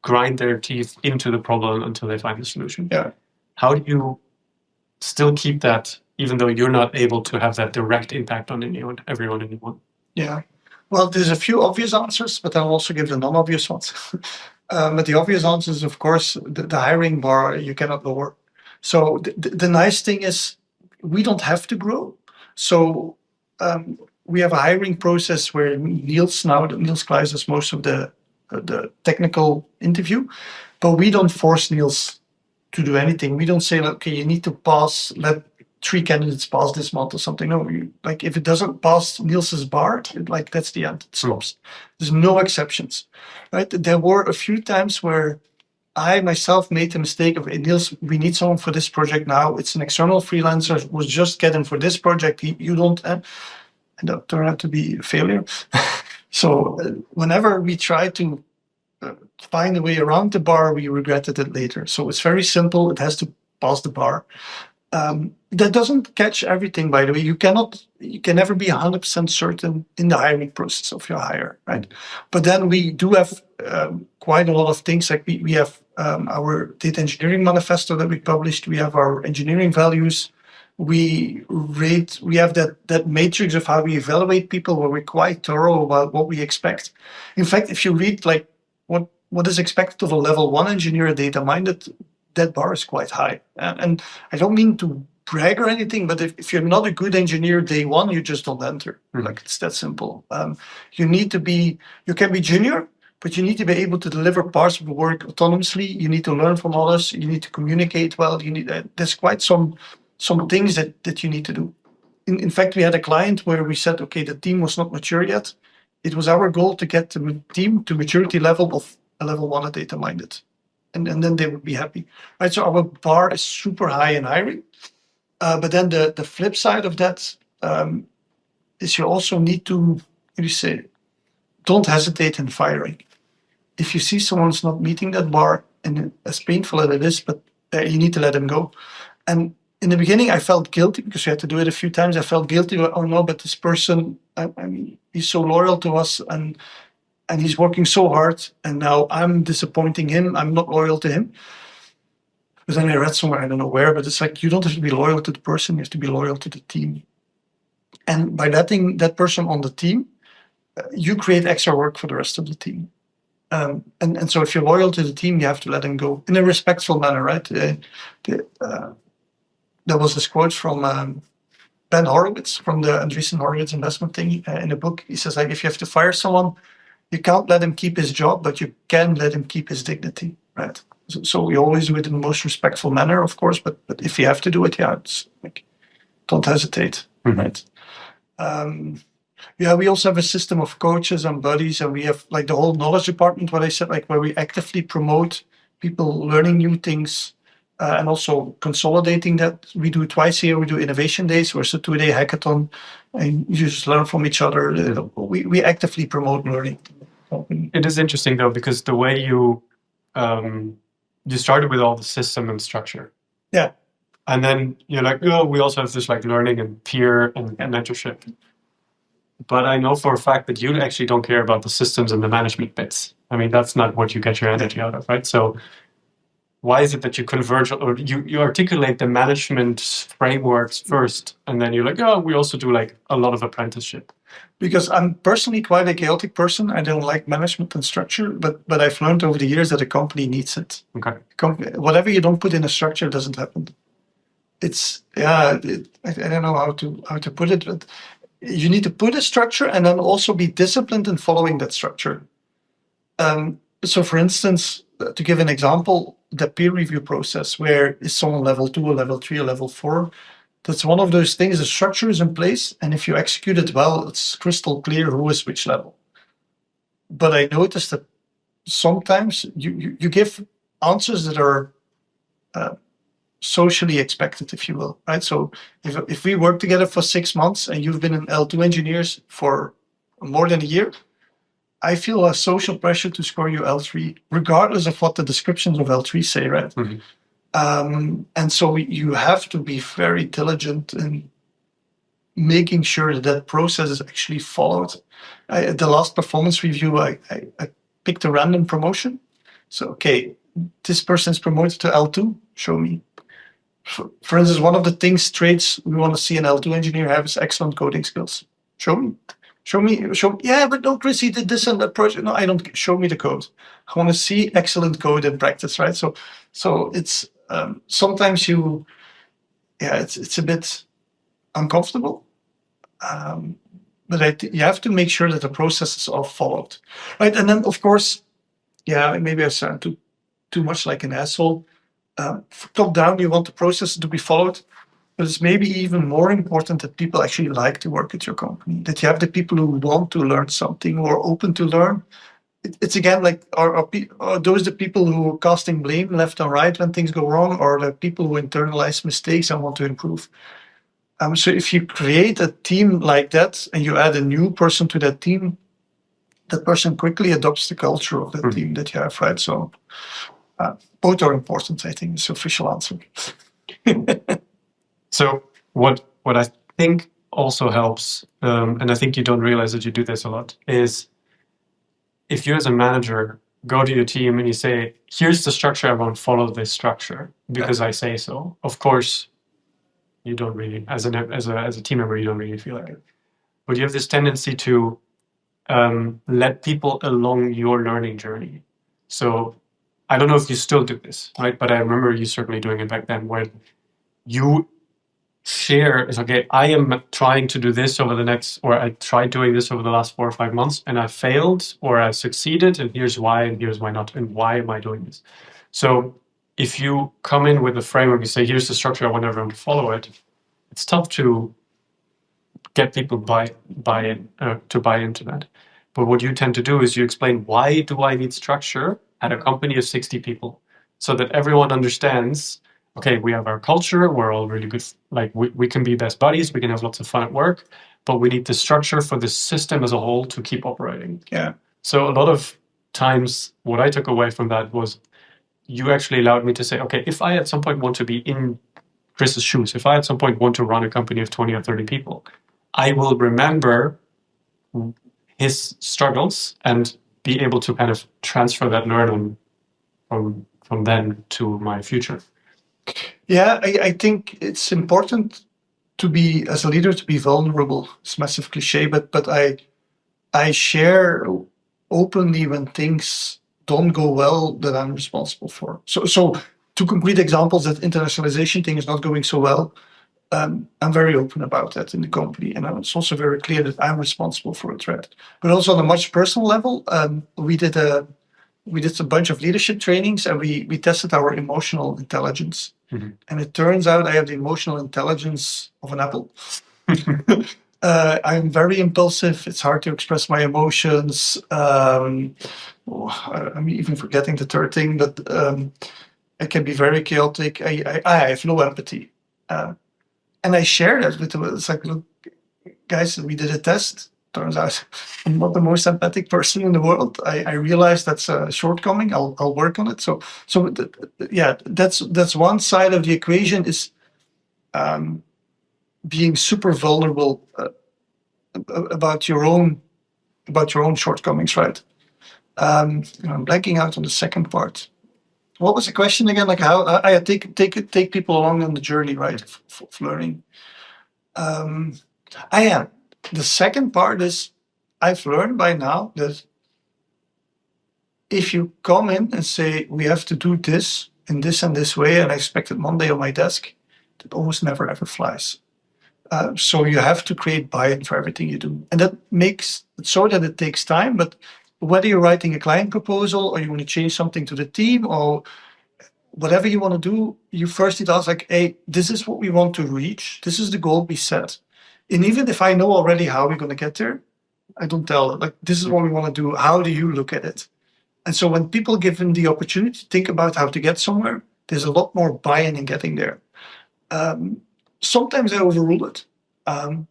grind their teeth into the problem until they find the solution. Yeah. How do you still keep that, even though you're not able to have that direct impact on everyone? Yeah. Well, there's a few obvious answers, but I'll also give the non-obvious ones. But the obvious answer is, of course, the hiring bar you cannot lower. So the nice thing is we don't have to grow. So we have a hiring process where Niels Kleijs does most of the technical interview, but we don't force Niels to do anything. We don't say, okay, you need to let 3 candidates pass this month or something. No, if it doesn't pass Niels's bar, that's the end. It stops. There's no exceptions, right? There were a few times where I myself made the mistake of, hey, Niels, we need someone for this project now. It's an external freelancer, was just getting for this project. You don't, and that turned out to be a failure. So whenever we try to find a way around the bar, we regretted it later. So it's very simple. It has to pass the bar. That doesn't catch everything, by the way. You can never be 100% certain in the hiring process of your hire, right? But then we do have quite a lot of things. Like we have our data engineering manifesto that we published. We have our engineering values. We have that matrix of how we evaluate people, where we're quite thorough about what we expect. In fact, if you read what is expected of a level 1 engineer at Dataminded, that bar is quite high. And I don't mean to brag or anything, but if you're not a good engineer day one, you just don't enter. It's that simple. You can be junior, but you need to be able to deliver parts of the work autonomously. You need to learn from others. You need to communicate well. There's quite some things that you need to do. In fact, we had a client where we said, okay, the team was not mature yet. It was our goal to get the team to maturity level of a level 1 at Dataminded. And then they would be happy, right? So our bar is super high in hiring. But then the flip side of that is you also need to, don't hesitate in firing. If you see someone's not meeting that bar, and as painful as it is, but you need to let them go. And in the beginning, I felt guilty because we had to do it a few times. I felt guilty. Oh no, but this person, he's so loyal to us, and he's working so hard, and now I'm disappointing him. I'm not loyal to him. Because then I read somewhere, I don't know where, but it's like you don't have to be loyal to the person, you have to be loyal to the team. And by letting that person on the team, you create extra work for the rest of the team. And so if you're loyal to the team, you have to let them go in a respectful manner, right? There was this quote from Ben Horowitz from the Andreessen Horowitz investment thing in a book. He says, if you have to fire someone, you can't let him keep his job, but you can let him keep his dignity, right? So we always do it in the most respectful manner, of course, but if you have to do it, it's don't hesitate, right? We also have a system of coaches and buddies, and we have the whole knowledge department, what I said, where we actively promote people learning new things and also consolidating that. We do twice a year, we do innovation days, where it's a 2-day hackathon, and you just learn from each other. We actively promote learning. It is interesting, though, because the way you started with all the system and structure. Yeah. And then you're like, we also have this learning and peer and mentorship. But I know for a fact that you actually don't care about the systems and the management bits. That's not what you get your energy out of, right? So why is it that you converge, or you articulate the management frameworks first, and then you're like, we also do a lot of apprenticeship? Because I'm personally quite a chaotic person. I don't like management and structure, but I've learned over the years that a company needs it. Okay. Whatever you don't put in a structure doesn't happen. I don't know how to put it, but you need to put a structure and then also be disciplined in following that structure. So for instance, to give an example, the peer review process, where is someone level 2, a level 3, a level 4? that's one of those things. The structure is in place, and if you execute it well, it's crystal clear who is which level. But I noticed that sometimes you give answers that are socially expected, if you will, right? So if we work together for 6 months and you've been an L2 engineers for more than a year, I feel a social pressure to score you L3, regardless of what the descriptions of L3 say, right? And so you have to be very diligent in making sure that process is actually followed. At the last performance review, I picked a random promotion. So, okay, this person is promoted to L2, show me. For instance, one of the traits we want to see an L2 engineer have is excellent coding skills. Show me. Yeah, but no, Kris, he did this and that project. No, I don't. Show me the code. I want to see excellent code in practice, right? So it's sometimes it's a bit uncomfortable, but you have to make sure that the processes are followed, right? And then, of course, maybe I sound too much like an asshole. Top down, you want the process to be followed. But it's maybe even more important that people actually like to work at your company, that you have the people who want to learn something or are open to learn. It's again like, are those the people who are casting blame left and right when things go wrong, or the people who internalize mistakes and want to improve? So if you create a team like that and you add a new person to that team, that person quickly adopts the culture of the team that you have, right? So both are important, I think, is the official answer. So what I think also helps, and I think you don't realize that you do this a lot, is if you as a manager go to your team and you say, here's the structure, everyone follow this structure because I say so. Of course, you don't really, as a team member, you don't really feel like it. But you have this tendency to let people along your learning journey. So I don't know if you still do this, right? But I remember you certainly doing it back then, where you share is, okay, I am trying to do this or I tried doing this over the last 4 or 5 months and I failed or I succeeded, and here's why and here's why not, and why am I doing this? So if you come in with a framework, you say, here's the structure, I want everyone to follow it, it's tough to get people to buy into that. But what you tend to do is you explain, why do I need structure at a company of 60 people? So that everyone understands, okay, we have our culture, we're all really good, like we can be best buddies, we can have lots of fun at work, but we need the structure for the system as a whole to keep operating. Yeah. So a lot of times what I took away from that was you actually allowed me to say, okay, if I at some point want to be in Kris's shoes, if I at some point want to run a company of 20 or 30 people, I will remember his struggles and be able to kind of transfer that learning from then to my future. Yeah, I think it's important to be, as a leader, to be vulnerable. It's a massive cliche, but I share openly when things don't go well that I'm responsible for. So two concrete examples, that internationalization thing is not going so well. I'm very open about that in the company, and it's also very clear that I'm responsible for it, right? But also on a much personal level, we did a bunch of leadership trainings, and we tested our emotional intelligence. Mm-hmm. And it turns out I have the emotional intelligence of an apple. I'm very impulsive. It's hard to express my emotions. I'm even forgetting the third thing, but I can be very chaotic. I have no empathy. And I share that with them. It's like, look, guys, we did a test. Turns out I'm not the most empathic person in the world. I realize that's a shortcoming. I'll work on it. So that's one side of the equation, is being super vulnerable about your own shortcomings, right? I'm blanking out on the second part. What was the question again? Like how I take people along on the journey, right, of learning. I am. The second part is, I've learned by now that if you come in and say, we have to do this in this and this way, and I expect it Monday on my desk, that almost never ever flies. So you have to create buy-in for everything you do. And that makes it so that it takes time, but whether you're writing a client proposal or you want to change something to the team, or whatever you want to do, you first need to ask like, hey, this is what we want to reach. This is the goal we set. And even if I know already how we're going to get there, I don't tell it. Like, this is what we want to do. How do you look at it? And so when people give them the opportunity to think about how to get somewhere, there's a lot more buy-in in getting there. Sometimes I overrule it. And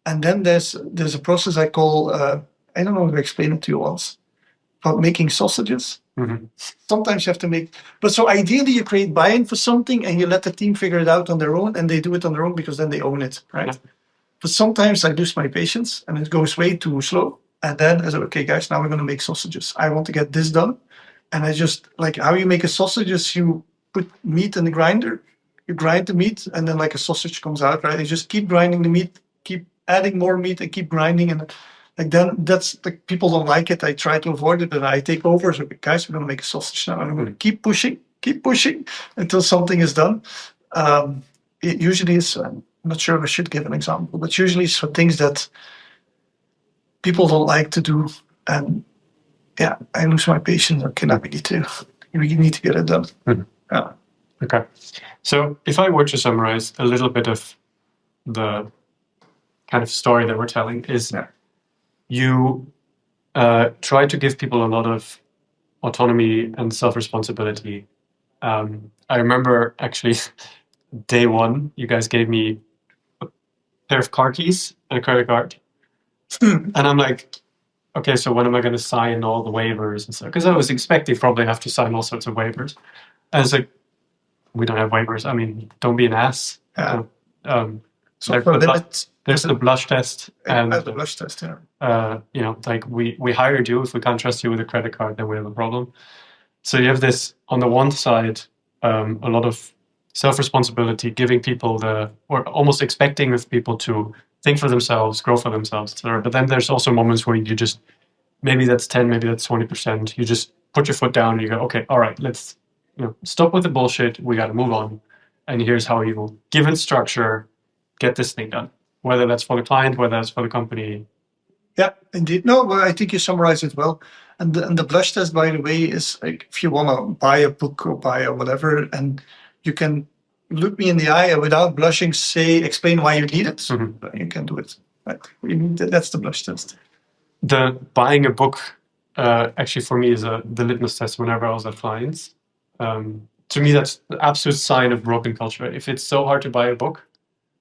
then there's a process I call, I don't know if I explained it to you once, about making sausages. Mm-hmm. Sometimes you have to make, but so ideally you create buy-in for something and you let the team figure it out on their own, and they do it on their own because then they own it, right? Yeah. But sometimes I lose my patience and it goes way too slow. And then I said, okay, guys, now we're going to make sausages. I want to get this done. And I just, like, how you make a sausage is you put meat in the grinder, you grind the meat, and then like a sausage comes out, right? You just keep grinding the meat, keep adding more meat and keep grinding. And like then that's like, people don't like it. I try to avoid it, but I take over. So guys, we're going to make a sausage now. And I'm going to keep pushing until something is done. It usually is, I'm not sure if I should give an example, but usually it's for things that people don't like to do. And yeah, I lose my patience. Okay, now we need to get it done. Mm-hmm. Yeah. Okay. So if I were to summarize a little bit of the kind of story that we're telling is you try to give people a lot of autonomy and self-responsibility. I remember actually day one, you guys gave me a pair of car keys and a credit card. And I'm like, okay, so when am I going to sign all the waivers and stuff? Because I was expecting probably have to sign all sorts of waivers. And it's like, we don't have waivers. I mean, don't be an ass. Yeah. So there's the blush test. And the blush test, yeah. Like we hired you. If we can't trust you with a credit card, then we have a problem. So you have this, on the one side, a lot of self-responsibility, giving people or almost expecting with people to think for themselves, grow for themselves, etc. But then there's also moments where you just, maybe that's 10, maybe that's 20%. You just put your foot down and you go, okay, all right, let's stop with the bullshit. We got to move on. And here's how you will, given structure, get this thing done. Whether that's for the client, whether that's for the company. Yeah, indeed. No, but I think you summarized it well. And the blush test, by the way, is like if you want to buy a book or buy a whatever, and you can look me in the eye and without blushing explain why you need it. Mm-hmm. You can do it. Right? That's the blush test. The buying a book, actually for me, is the litmus test whenever I was at clients. To me, that's the absolute sign of broken culture. If it's so hard to buy a book,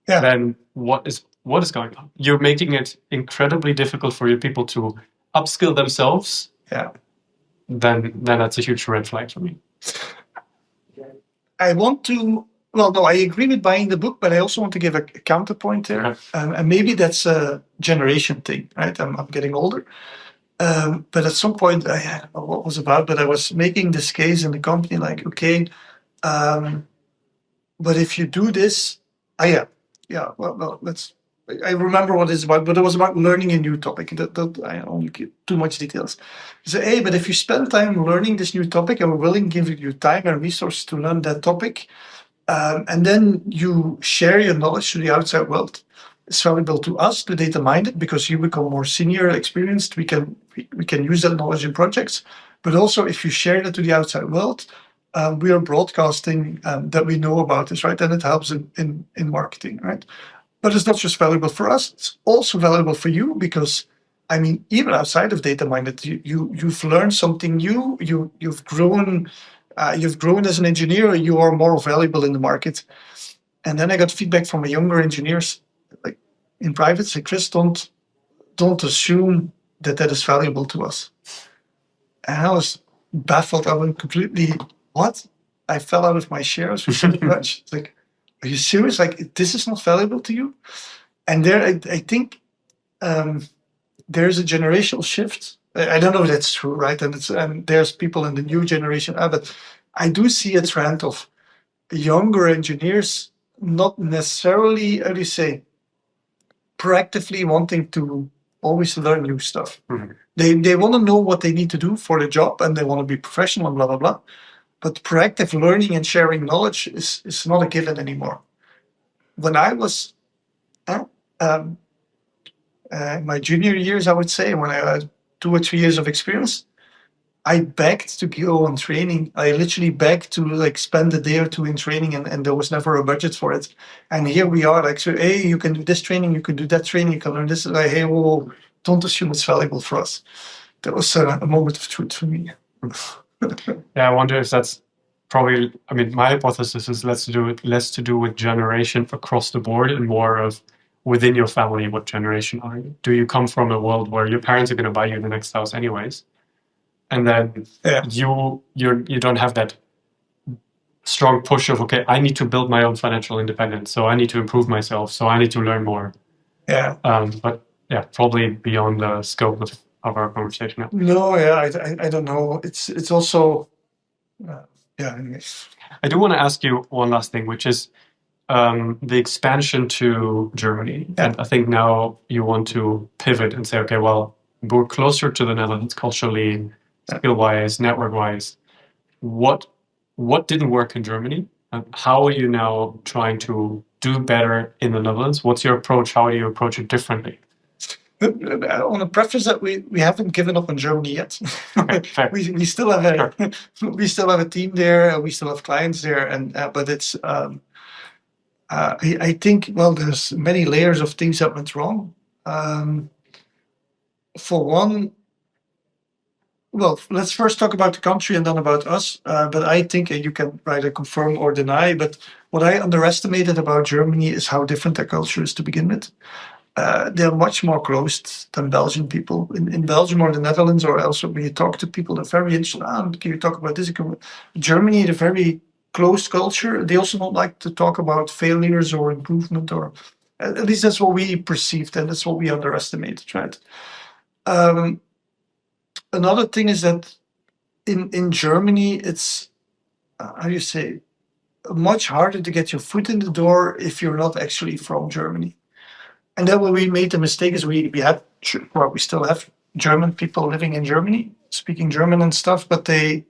then what is going on? You're making it incredibly difficult for your people to upskill themselves. Yeah. Then that's a huge red flag for me. I agree with buying the book, but I also want to give a counterpoint there. Okay. And maybe that's a generation thing, right? I'm getting older. But at some point, I don't know what it was about, but I was making this case in the company like, okay, but if you do this, I remember what it's about, but it was about learning a new topic. I don't give too much details. So, hey, but if you spend time learning this new topic and we're willing to give you time and resources to learn that topic, and then you share your knowledge to the outside world, it's valuable to us, to Dataminded, because you become more senior, experienced. We can use that knowledge in projects. But also, if you share that to the outside world, we are broadcasting that we know about this, right? And it helps in marketing, right? But it's not just valuable for us; it's also valuable for you because, I mean, even outside of Dataminded, you've learned something new. You've grown. You've grown as an engineer. You are more valuable in the market. And then I got feedback from younger engineers, like in private, say, Kris, don't assume that is valuable to us. And I was baffled. I went completely, what? I fell out of my chair. I was pretty much. It's like, are you serious? Like, this is not valuable to you? And there, I think there's a generational shift. I don't know if that's true, right? And there's people in the new generation, but I do see a trend of younger engineers not necessarily, how do you say, proactively wanting to always learn new stuff. Mm-hmm. They want to know what they need to do for the job and they want to be professional and blah, blah, blah. But proactive learning and sharing knowledge is not a given anymore. When I was my junior years, I would say, when I had 2 or 3 years of experience, I begged to go on training. I literally begged to like spend a day or two in training, and there was never a budget for it. And here we are, like, so, hey, you can do this training, you can do that training, you can learn this. Like, hey, whoa, don't assume it's valuable for us. That was a moment of truth for me. Yeah, I wonder if that's probably, I mean, my hypothesis is less to do with generation across the board and more of within your family, what generation are you? Do you come from a world where your parents are going to buy you the next house anyways? And then you don't have that strong push of, okay, I need to build my own financial independence, so I need to improve myself, so I need to learn more. Yeah. But yeah, probably beyond the scope of our conversation now. No, yeah, I don't know. It's also, yeah. Anyways. I do want to ask you one last thing, which is the expansion to Germany. Yeah. And I think now you want to pivot and say, okay, well, we're closer to the Netherlands culturally, skill-wise, network-wise. What didn't work in Germany? And how are you now trying to do better in the Netherlands? What's your approach? How do you approach it differently? I want to preface that we haven't given up on Germany yet. Okay, fair. we still have we still have a team there. We still have clients there, and but it's I think, well, there's many layers of things that went wrong. For one, well, let's first talk about the country and then about us. But I think you can either confirm or deny. But what I underestimated about Germany is how different their culture is to begin with. They're much more closed than Belgian people. In Belgium or the Netherlands or elsewhere, when you talk to people, they're very interested. Can you talk about this? Germany, they're very closed culture. They also don't like to talk about failures or improvement, or at least that's what we perceived, and that's what we underestimated, right? Another thing is that in Germany, it's, how do you say, much harder to get your foot in the door if you're not actually from Germany. And then when we made the mistake is we still have German people living in Germany, speaking German and stuff, but they,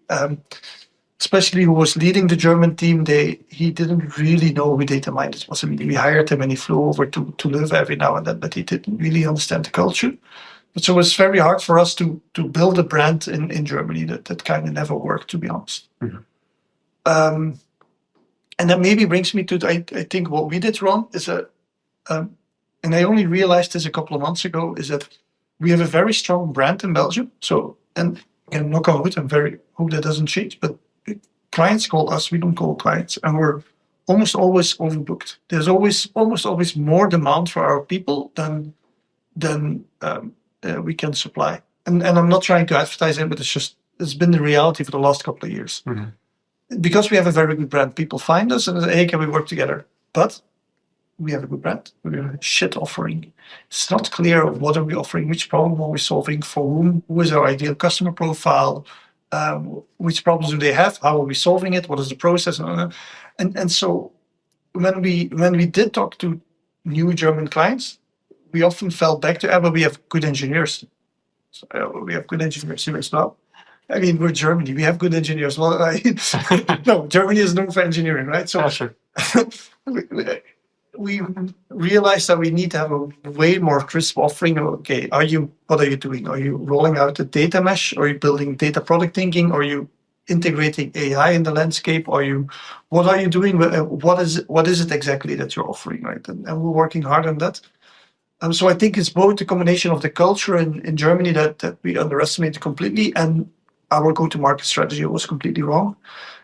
especially who was leading the German team, he didn't really know who Dataminded was. I mean, we hired him and he flew over to live every now and then, but he didn't really understand the culture. But so it was very hard for us to build a brand in Germany that kind of never worked, to be honest. Mm-hmm. And that maybe brings me to, I think what we did wrong is and I only realized this a couple of months ago, is that we have a very strong brand in Belgium. So, and knock on wood, I'm very hope that doesn't change, but clients call us, we don't call clients, and we're almost always overbooked. There's almost always more demand for our people than we can supply. And I'm not trying to advertise it, but it's been the reality for the last couple of years. Mm-hmm. Because we have a very good brand, people find us and say, hey, can we work together? But we have a good brand, we have a shit offering. It's not clear what are we offering, which problem are we solving, for whom, who is our ideal customer profile, which problems do they have, how are we solving it, what is the process, and so when we did talk to new German clients, we often fell back to, but we have good engineers. So, we have good engineers here as well. I mean, we're Germany, we have good engineers. Well, no, Germany is known for engineering, right? So sure. we realized that we need to have a way more crisp offering. Okay, what are you doing? Are you rolling out a data mesh? Are you building data product thinking? Are you integrating AI in the landscape? What are you doing? What is it exactly that you're offering, right? And we're working hard on that. So I think it's both a combination of the culture in Germany that we underestimated completely, and our go-to-market strategy was completely wrong.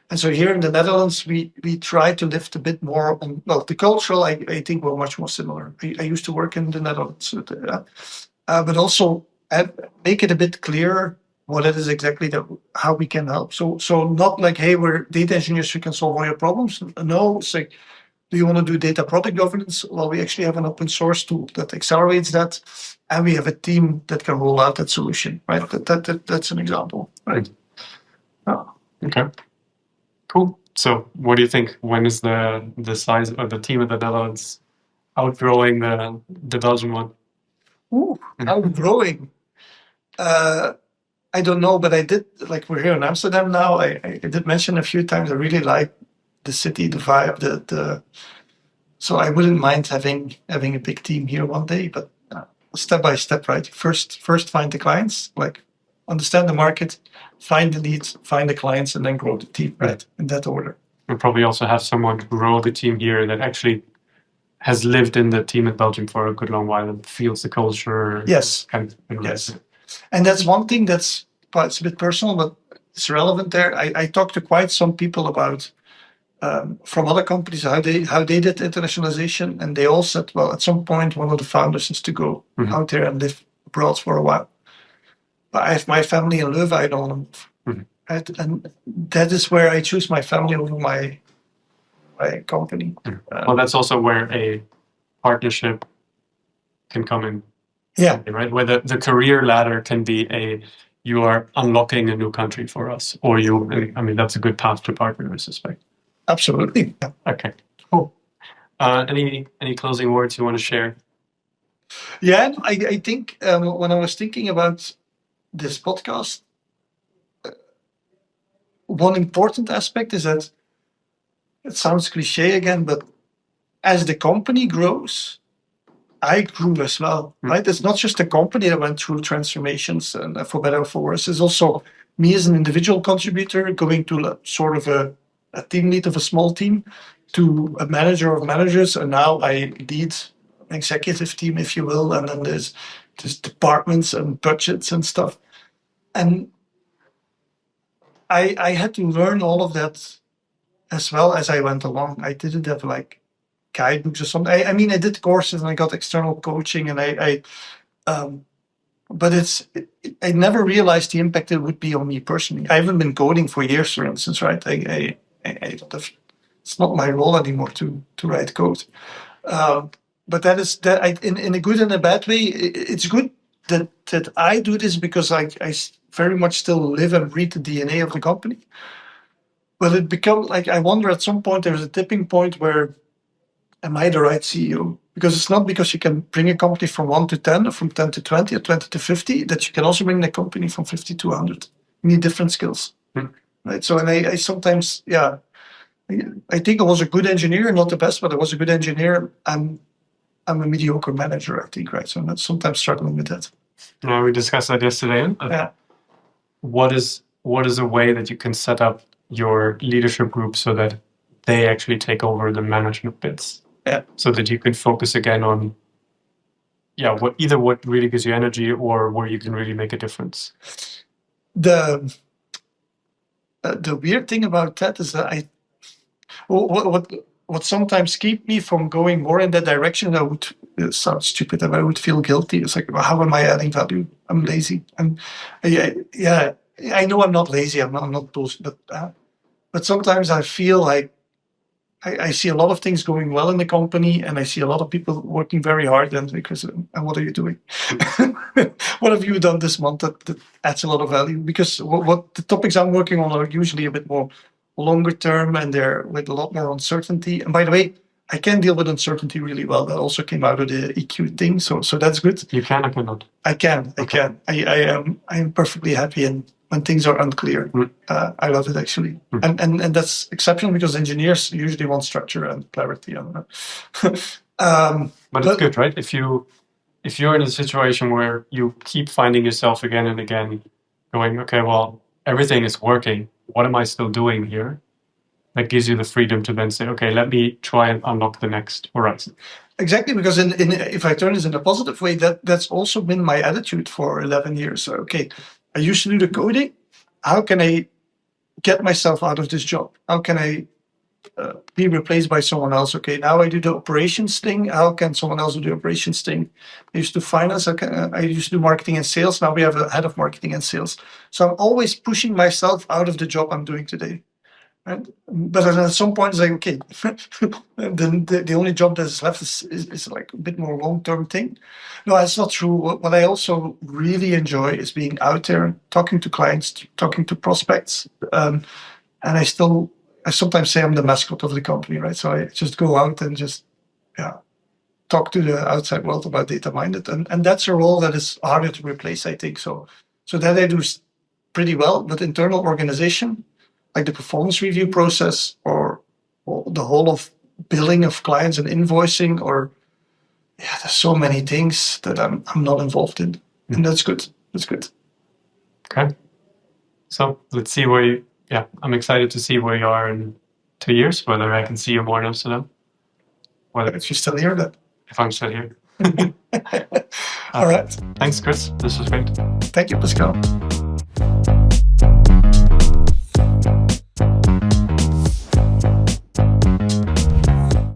And so here in the Netherlands, we try to lift a bit more on, well, the cultural, I think we're much more similar. I used to work in the Netherlands, but also make it a bit clearer what it is exactly how we can help. So not like, hey, we're data engineers, we can solve all your problems. No, it's like, do you want to do data product governance? Well, we actually have an open source tool that accelerates that, and we have a team that can roll out that solution, right? That's an example, right? Oh. Okay. Cool. So what do you think? When is the size of the team in the Netherlands outgrowing the Belgian one? Ooh, outgrowing. I don't know, but I did, like, we're here in Amsterdam now. I did mention a few times I really like the city, the vibe, so I wouldn't mind having a big team here one day, but step by step, right? First find the clients, like understand the market, find the leads, find the clients, and then grow the team, right? In that order. And probably also have someone grow the team here that actually has lived in the team in Belgium for a good long while and feels the culture. Yes. Yes. And that's one thing it's a bit personal, but it's relevant there. I talked to quite some people about from other companies how they did internationalization, and they all said, well, at some point one of the founders has to go out there and live abroad for a while. But I have my family in Leuven. I don't want to move, right? And that is where I choose my family over my company. Well, that's also where a partnership can come in. Yeah. Right. Where the career ladder can be you are unlocking a new country for us, or that's a good path to partner, I suspect. Absolutely. Yeah. Okay. Cool. Any closing words you want to share? Yeah, I think when I was thinking about this podcast, one important aspect is that it sounds cliche again, but as the company grows, I grew as well, right? It's not just a company that went through transformations, and for better or for worse. It's also me as an individual contributor going to sort of a team lead of a small team to a manager of managers, and now I lead an executive team, if you will, and then there's departments and budgets and stuff. And I had to learn all of that as well as I went along. I didn't have guidebooks or something. I did courses and I got external coaching, and but I never realized the impact it would be on me personally. I haven't been coding for years, for instance, right? I don't have, it's not my role anymore to write code. But that is that in a good and a bad way. It's good that I do this because I very much still live and breathe the DNA of the company. But it becomes I wonder at some point there's a tipping point where, am I the right CEO? Because it's not because you can bring a company from 1 to 10 or from 10 to 20 or 20 to 50 that you can also bring the company from 50 to 100. You need different skills, right? So, and I sometimes, I think I was a good engineer, not the best, but I was a good engineer. I'm a mediocre manager, I think, right? So I'm sometimes struggling with that. Yeah, we discussed that yesterday. What is a way that you can set up your leadership group so that they actually take over the management bits? Yeah. So that you can focus again on, what really gives you energy or where you can really make a difference. The weird thing about that is that what sometimes keep me from going more in that direction, it sounds stupid, and I would feel guilty. It's well, how am I adding value? I'm lazy. And I know I'm not lazy. I'm not bullshit, but sometimes I feel like I see a lot of things going well in the company, and I see a lot of people working very hard. And what are you doing? What have you done this month that adds a lot of value? Because what the topics I'm working on are usually a bit more longer term, and they're with a lot more uncertainty. And by the way, I can deal with uncertainty really well. That also came out of the EQ thing, so that's good. You can or cannot? I can. I am perfectly happy when things are unclear. I love it, actually. And that's exceptional because engineers usually want structure and clarity. But it's good, right? If you're in a situation where you keep finding yourself again and again going, okay, well, everything is working. What am I still doing here? That gives you the freedom to then say, okay, let me try and unlock the next horizon. Exactly, because if I turn this in a positive way, that's also been my attitude for 11 years. So, okay, I used to do the coding. How can I get myself out of this job? How can I be replaced by someone else? Okay, now I do the operations thing. How can someone else do the operations thing? I used to finance. I used to do marketing and sales. Now we have a head of marketing and sales. So I'm always pushing myself out of the job I'm doing today. Right? But at some point, it's like, okay, then the only job that's left is like a bit more long-term thing. No, that's not true. What I also really enjoy is being out there, talking to clients, talking to prospects. And I sometimes say I'm the mascot of the company, right? So I just go out and just, talk to the outside world about Dataminded. And that's a role that is harder to replace, I think. So that I do pretty well. But internal organization, like the performance review process or the whole of billing of clients and invoicing, there's so many things that I'm not involved in. And that's good. That's good. Okay. So let's see I'm excited to see where you are in 2 years, whether I can see you more in Amsterdam. Whether if you're still here, then. If I'm still here. All right. Thanks, Kris. This was great. Thank you, Pascal.